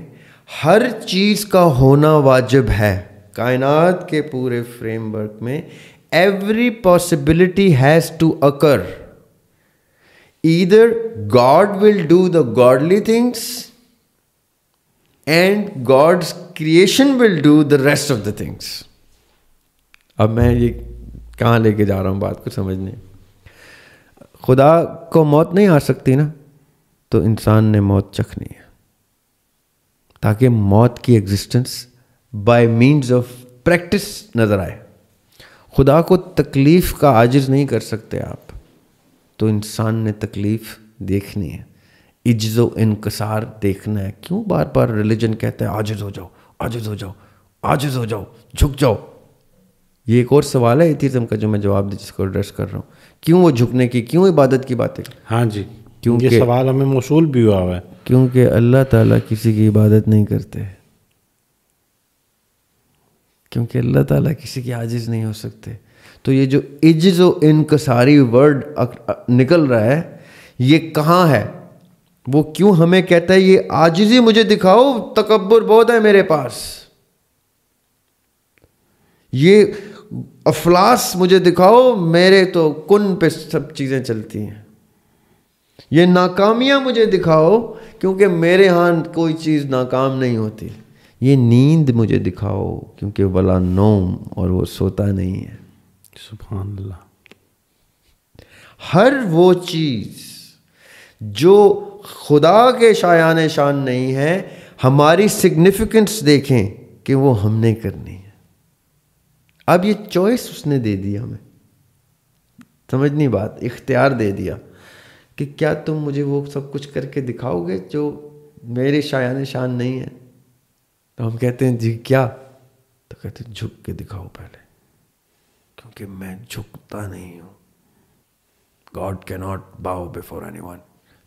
S1: ہر چیز کا ہونا واجب ہے. کائنات کے پورے فریم ورک میں every possibility has to occur. Either God will do the godly things and God's creation will do the rest of the things. اب میں یہ کہاں لے کے جا رہا ہوں بات کو سمجھنے. خدا کو موت نہیں آ سکتی نا، تو انسان نے موت چکھنی ہے تاکہ موت کی existence by means of practice نظر آئے. خدا کو تکلیف کا عاجز نہیں کر سکتے آپ، تو انسان نے تکلیف دیکھنی ہے، عجز و انکسار دیکھنا ہے. کیوں بار بار ریلیجن کہتا ہے عاجز ہو جاؤ، عاجز ہو جاؤ، عاجز ہو جاؤ، جھک جاؤ؟ یہ ایک اور سوال ہے ایتھیزم کا جو میں جواب جس کو ایڈریس کر رہا ہوں. کیوں وہ جھکنے کی، کیوں عبادت کی باتیں؟
S2: ہاں جی. یہ سوال ہمیں موصول بھی ہوا ہے.
S1: کیونکہ اللہ تعالیٰ کسی کی عبادت نہیں کرتے، کیونکہ اللہ تعالیٰ کسی کے عاجز نہیں ہو سکتے. تو یہ جو عجز و انکساری ورڈ نکل رہا ہے یہ کہاں ہے؟ وہ کیوں ہمیں کہتا ہے یہ عاجزی مجھے دکھاؤ، تکبر بہت ہے میرے پاس، یہ افلاس مجھے دکھاؤ، میرے تو کن پہ سب چیزیں چلتی ہیں، یہ ناکامیاں مجھے دکھاؤ کیونکہ میرے ہاں کوئی چیز ناکام نہیں ہوتی، یہ نیند مجھے دکھاؤ کیونکہ ولا نوم، اور وہ سوتا نہیں ہے.
S2: سبحان اللہ.
S1: ہر وہ چیز جو خدا کے شایان شان نہیں ہے، ہماری سگنیفیکنس دیکھیں کہ وہ ہم نے کرنی ہے. اب یہ چوائس اس نے دے دیا ہمیں، سمجھنی بات، اختیار دے دیا کہ کیا تم مجھے وہ سب کچھ کر کے دکھاؤ گے جو میری شایان شان نہیں ہے. تو ہم کہتے ہیں جی کیا؟ تو کہتے ہیں جھک کے دکھاؤ پہلے, کیونکہ میں جھکتا نہیں ہوں. God cannot bow before anyone.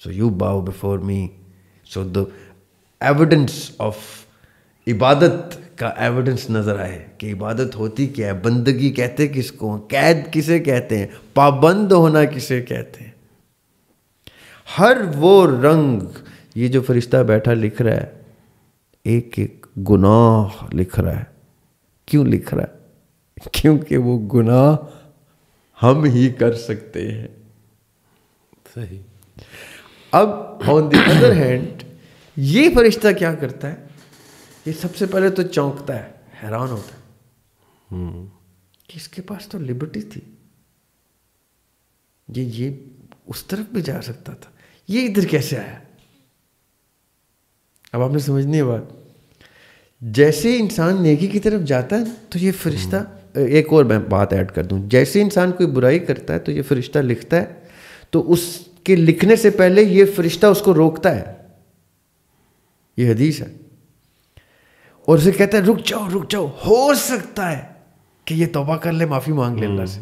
S1: So you bow before me. So the evidence of عبادت کا ایویڈنس نظر آئے کہ عبادت ہوتی کیا ہے, بندگی کہتے کس کو, قید کسے کہتے ہیں, پابند ہونا کسے کہتے ہیں. ہر وہ رنگ, یہ جو فرشتہ بیٹھا لکھ رہا ہے, ایک ایک گناہ لکھ رہا ہے. کیوں لکھ رہا ہے؟ کیونکہ وہ گناہ ہم ہی کر سکتے ہیں.
S2: صحیح.
S1: اب آن دی ادر ہینڈ یہ فرشتہ کیا کرتا ہے؟ یہ سب سے پہلے تو چونکتا ہے, حیران ہوتا ہے کہ اس کے پاس تو لبرٹی تھی, یہ اس طرف بھی جا سکتا تھا, یہ ادھر کیسے آیا؟ اب آپ نے سمجھنی ہے بات. جیسے انسان نیکی کی طرف جاتا ہے تو یہ فرشتہ, ایک اور میں بات ایڈ کر دوں, جیسے انسان کوئی برائی کرتا ہے تو یہ فرشتہ لکھتا ہے, تو اس کے لکھنے سے پہلے یہ فرشتہ اس کو روکتا ہے. یہ حدیث ہے. اور اسے کہتا ہے رک جاؤ, ہو سکتا ہے کہ یہ توبہ کر لے, معافی مانگ لے اللہ سے,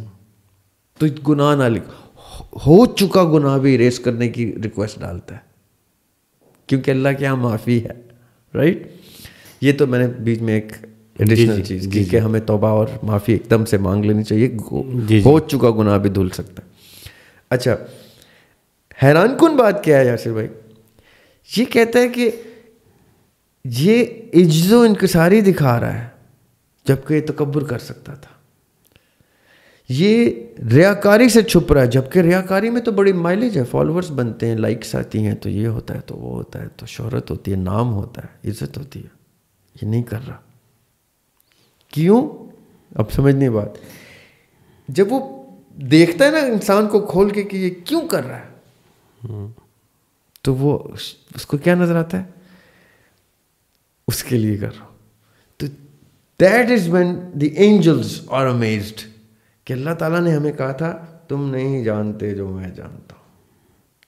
S1: تو گناہ نہ لکھ. ہو چکا گناہ بھی اریز کرنے کی ریکویسٹ ڈالتا ہے, کیونکہ اللہ کے یہاں معافی ہے. رائٹ. یہ تو میں نے بیچ میں ایک ایڈیشنل چیز کی کہ ہمیں توبہ اور معافی ایک دم سے مانگ لینی چاہیے, ہو چکا گناہ بھی دھل سکتا ہے. اچھا, حیران کن بات کیا ہے یاسر بھائی؟ یہ کہتا ہے کہ یہ عجز و انکساری دکھا رہا ہے جبکہ یہ تکبر کر سکتا تھا. یہ ریاکاری سے چھپ رہا ہے جبکہ ریاکاری میں تو بڑی مائلیج ہے, فالوورز بنتے ہیں, لائکس آتی ہیں, تو یہ ہوتا ہے, تو وہ ہوتا ہے, تو شہرت ہوتی ہے, نام ہوتا ہے, عزت ہوتی ہے. یہ نہیں کر رہا. کیوں؟ اب سمجھنے بات, جب وہ دیکھتا ہے نا انسان کو کھول کے کہ یہ کیوں کر رہا ہے, تو وہ اس کو کیا نظر آتا ہے؟ اس کے لیے کر رہا ہوں. تو that is when the angels are amazed کہ اللہ تعالیٰ نے ہمیں کہا تھا تم نہیں جانتے جو میں جانتا ہوں.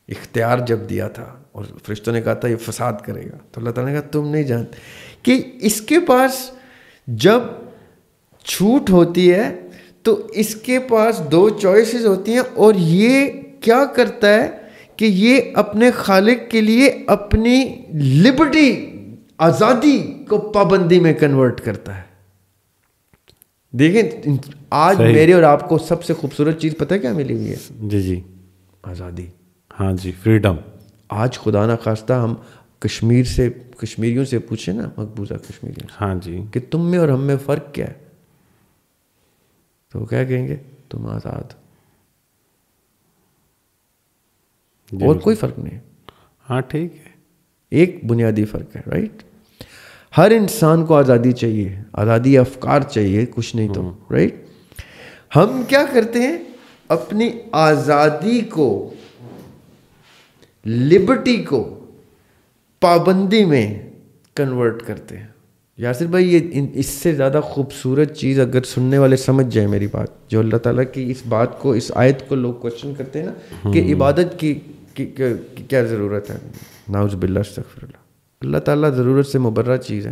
S1: اختیار جب دیا تھا اور فرشتوں نے کہا تھا یہ فساد کرے گا, تو اللہ تعالیٰ نے کہا تم نہیں جانتے کہ اس کے پاس جب چھوٹ ہوتی ہے تو اس کے پاس دو چوائسز ہوتی ہیں, اور یہ کیا کرتا ہے کہ یہ اپنے خالق کے لیے اپنی لبرٹی, آزادی کو پابندی میں کنورٹ کرتا ہے. دیکھیں آج میرے اور آپ کو سب سے خوبصورت چیز پتہ ہے کیا ملی ہوئی ہے؟
S2: جی
S1: آزادی.
S2: ہاں جی, فریڈم. آج
S1: خدا نہ خواستہ ہم کشمیریوں سے پوچھیں نا, مقبوضہ کشمیریوں سے,
S2: ہاں جی,
S1: کہ تم میں اور ہم میں فرق کیا ہے, تو وہ کیا کہیں گے؟ تم آزاد, اور کوئی فرق نہیں ہے.
S2: ہاں ٹھیک ہے,
S1: ایک بنیادی فرق ہے. رائٹ. ہر انسان کو آزادی چاہیے, آزادی افکار چاہیے, کچھ نہیں تو. رائٹ. ہم کیا کرتے ہیں؟ اپنی آزادی کو, لبرٹی کو پابندی میں کنورٹ کرتے ہیں. یاسر بھائی یہ اس سے زیادہ خوبصورت چیز اگر سننے والے سمجھ جائیں میری بات, جو اللہ تعالیٰ کی اس بات کو, اس آیت کو لوگ کوشچن کرتے ہیں نا کہ عبادت کی کیا ضرورت ہے, نعوذ باللہ استغفر اللہ, اللہ تعالیٰ ضرورت سے مبرہ چیز ہے.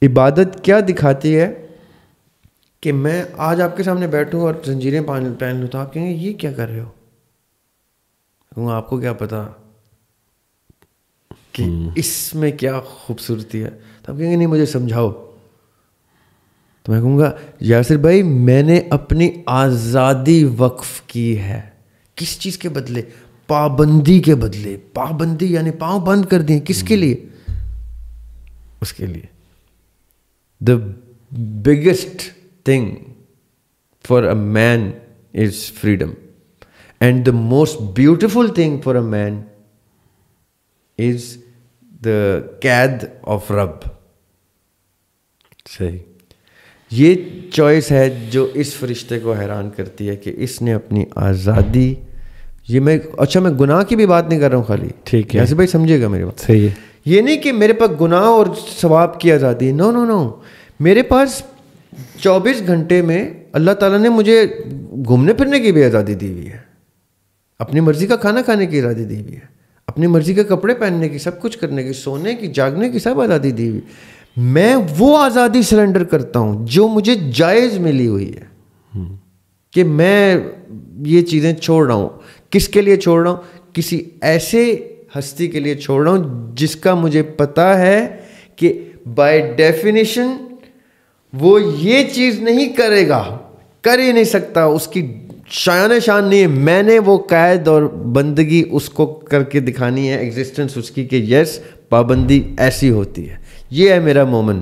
S1: عبادت کیا دکھاتی ہے کہ میں آج آپ کے سامنے بیٹھوں اور زنجیریں پہن لوں, تو آپ کہیں گے یہ کیا کر رہے ہو؟ کہوں آپ کو کیا پتا کہ اس میں کیا خوبصورتی ہے؟ تو آپ کہیں گے نہیں مجھے سمجھاؤ. تو میں کہوں گا یاسر بھائی میں نے اپنی آزادی وقف کی ہے. کس چیز کے بدلے؟ پابندی کے بدلے. پابندی یعنی پاؤں بند کر دیں. کس کے لیے؟ اس کے لیے. The biggest thing for a man is freedom, and the most beautiful thing for a man is the قید آف رب.
S2: صحیح.
S1: یہ چوائس ہے جو اس فرشتے کو حیران کرتی ہے کہ اس نے اپنی آزادی, یہ میں اچھا میں گناہ کی بھی بات نہیں کر رہا ہوں خالی,
S2: ٹھیک ہے,
S1: ایسے بھائی سمجھے گا میری بات.
S2: صحیح ہے.
S1: یہ نہیں کہ میرے پاس گناہ اور ثواب کی آزادی, نو نو نو, میرے پاس 24 گھنٹے میں اللہ تعالیٰ نے مجھے گھومنے پھرنے کی بھی آزادی دی ہوئی ہے, اپنی مرضی کا کھانا کھانے کی آزادی دی ہوئی ہے, اپنی مرضی کے کپڑے پہننے کی, سب کچھ کرنے کی, سونے کی, جاگنے کی, سب آزادی دی ہوئی. میں وہ آزادی سرنڈر کرتا ہوں جو مجھے جائز ملی ہوئی ہے کہ میں یہ چیزیں چھوڑ رہا ہوں. کس کے لیے چھوڑ رہا ہوں؟ کسی ایسے ہستی کے لیے چھوڑ رہا ہوں جس کا مجھے پتا ہے کہ بائی ڈیفینیشن وہ یہ چیز نہیں کرے گا, کر ہی نہیں سکتا, اس کی شایان شان نہیں ہے. میں نے وہ قید اور بندگی اس کو کر کے دکھانی ہے, ایگزسٹنس اس کی, کہ یس پابندی ایسی ہوتی ہے. یہ ہے میرا مومن,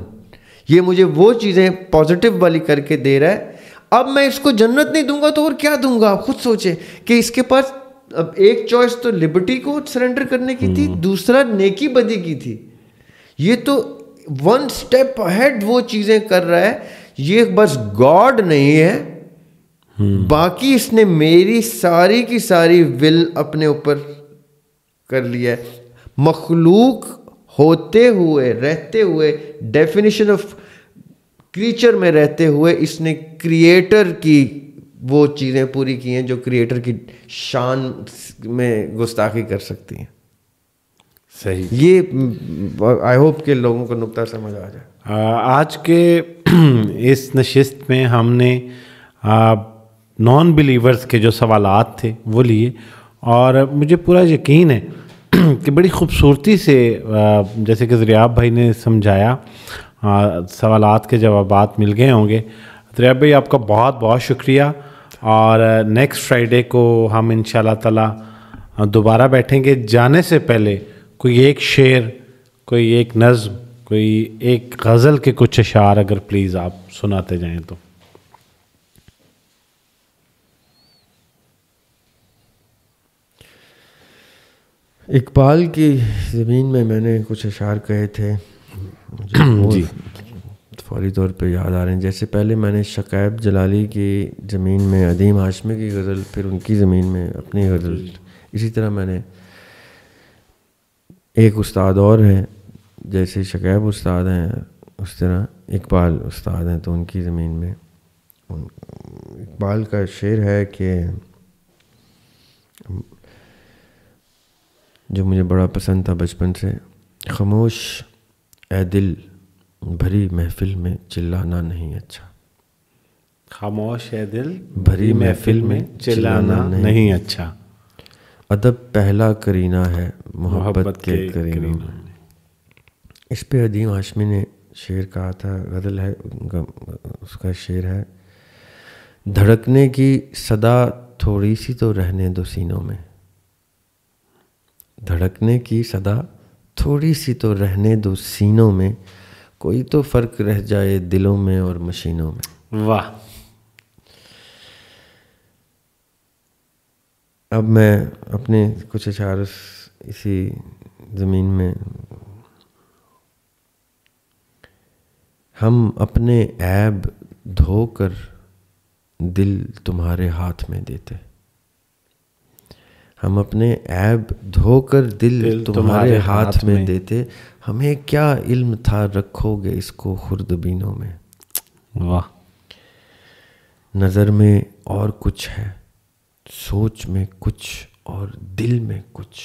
S1: یہ مجھے وہ چیزیں پازیٹیو والی کر کے دے رہا ہے. اب میں اس کو جنت نہیں دوں گا تو اور کیا دوں گا؟ آپ خود سوچیں کہ اس کے پاس اب ایک چوائس تو لبرٹی کو سرنڈر کرنے کی تھی, دوسرا نیکی بدی کی تھی. یہ تو ون سٹیپ اہیڈ وہ چیزیں کر رہا ہے. یہ بس گاڈ نہیں ہے, باقی اس نے میری ساری کی ساری ول اپنے اوپر کر لیا ہے. مخلوق ہوتے ہوئے, رہتے ہوئے, ڈیفینیشن آف کریچر میں رہتے ہوئے اس نے کریٹر کی وہ چیزیں پوری کی ہیں جو کریٹر کی شان میں گستاخی کر سکتی ہیں.
S2: صحیح.
S1: یہ آئی ہوپ کہ لوگوں کو نقطہ سمجھ آ جائے.
S2: آج کے اس نشست میں ہم نے نان بلیورز کے جو سوالات تھے وہ لیے, اور مجھے پورا یقین ہے کہ بڑی خوبصورتی سے جیسے کہ ذریاب بھائی نے سمجھایا, سوالات کے جوابات مل گئے ہوں گے. ذریاب بھائی آپ کا بہت بہت شکریہ, اور نیکسٹ فرائیڈے کو ہم انشاءاللہ تعالی دوبارہ بیٹھیں گے. جانے سے پہلے کوئی ایک شعر, کوئی ایک نظم, کوئی ایک غزل کے کچھ اشعار اگر پلیز آپ سناتے جائیں تو.
S1: اقبال کی زمین میں نے کچھ اشعار کہے تھے,
S2: جی
S1: فوری طور پہ یاد آ رہے ہیں. جیسے پہلے میں نے شکیب جلالی کی زمین میں عدیم ہاشمی کی غزل, پھر ان کی زمین میں اپنی غزل. اسی طرح میں نے ایک استاد اور ہیں, جیسے شکیب استاد ہیں اس طرح اقبال استاد ہیں, تو ان کی زمین میں اقبال کا شعر ہے کہ جو مجھے بڑا پسند تھا بچپن سے. خاموش اے دل بھری محفل میں چلانا نہیں اچھا.
S2: خاموش ہے دل
S1: بھری محفل میں
S2: چلانا نہیں اچھا.
S1: ادب پہلا کرینہ ہے محبت کے کرینوں میں. اس پہ عدیم ہاشمی نے شعر کہا تھا, غزل ہے اس کا شعر ہے, دھڑکنے کی صدا تھوڑی سی تو رہنے دو سینوں میں. دھڑکنے کی صدا تھوڑی سی تو رہنے دو سینوں میں, کوئی تو فرق رہ جائے دلوں میں اور مشینوں میں.
S2: واہ.
S1: اب میں اپنے کچھ اشعار اسی زمین میں. ہم اپنے عیب دھو کر دل تمہارے ہاتھ میں دیتے. ہم اپنے عیب دھو کر دل تمہارے ہاتھ میں دیتے. ہمیں کیا علم تھا رکھو گے اس کو خوردبینوں میں.
S2: واہ.
S1: نظر میں اور کچھ ہے, سوچ میں کچھ اور دل میں کچھ.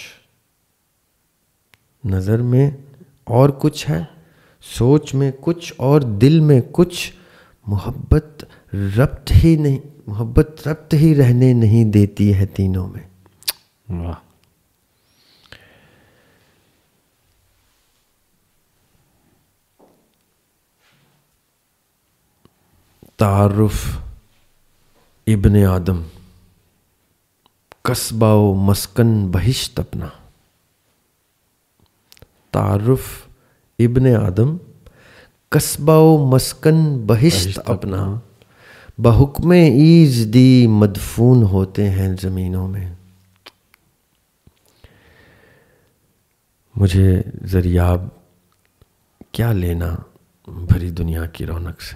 S1: نظر میں اور کچھ ہے, سوچ میں کچھ اور دل میں کچھ. محبت ربط ہی رہنے نہیں دیتی ہے تینوں میں.
S2: واہ.
S1: تعارف ابن آدم قصبہ و مسکن بہشت اپنا. تعارف ابن آدم قصبہ و مسکن بہشت اپنا. بحکم ایز دی مدفون ہوتے ہیں زمینوں میں. مجھے ذریاب کیا لینا بھری دنیا کی رونق سے.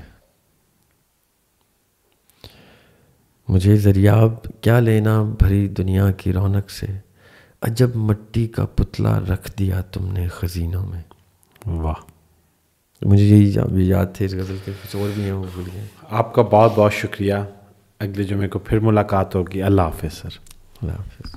S1: مجھے ذریاب کیا لینا بھری دنیا کی رونق سے. عجب مٹی کا پتلا رکھ دیا تم نے خزینوں میں.
S2: واہ.
S1: مجھے یہی یاد تھے اس غزل کے, کچھ اور بھی ہیں وہ بھول گئے.
S2: آپ کا بہت بہت شکریہ. اگلے جمعے کو پھر ملاقات ہوگی. اللہ حافظ سر.
S1: اللہ حافظ.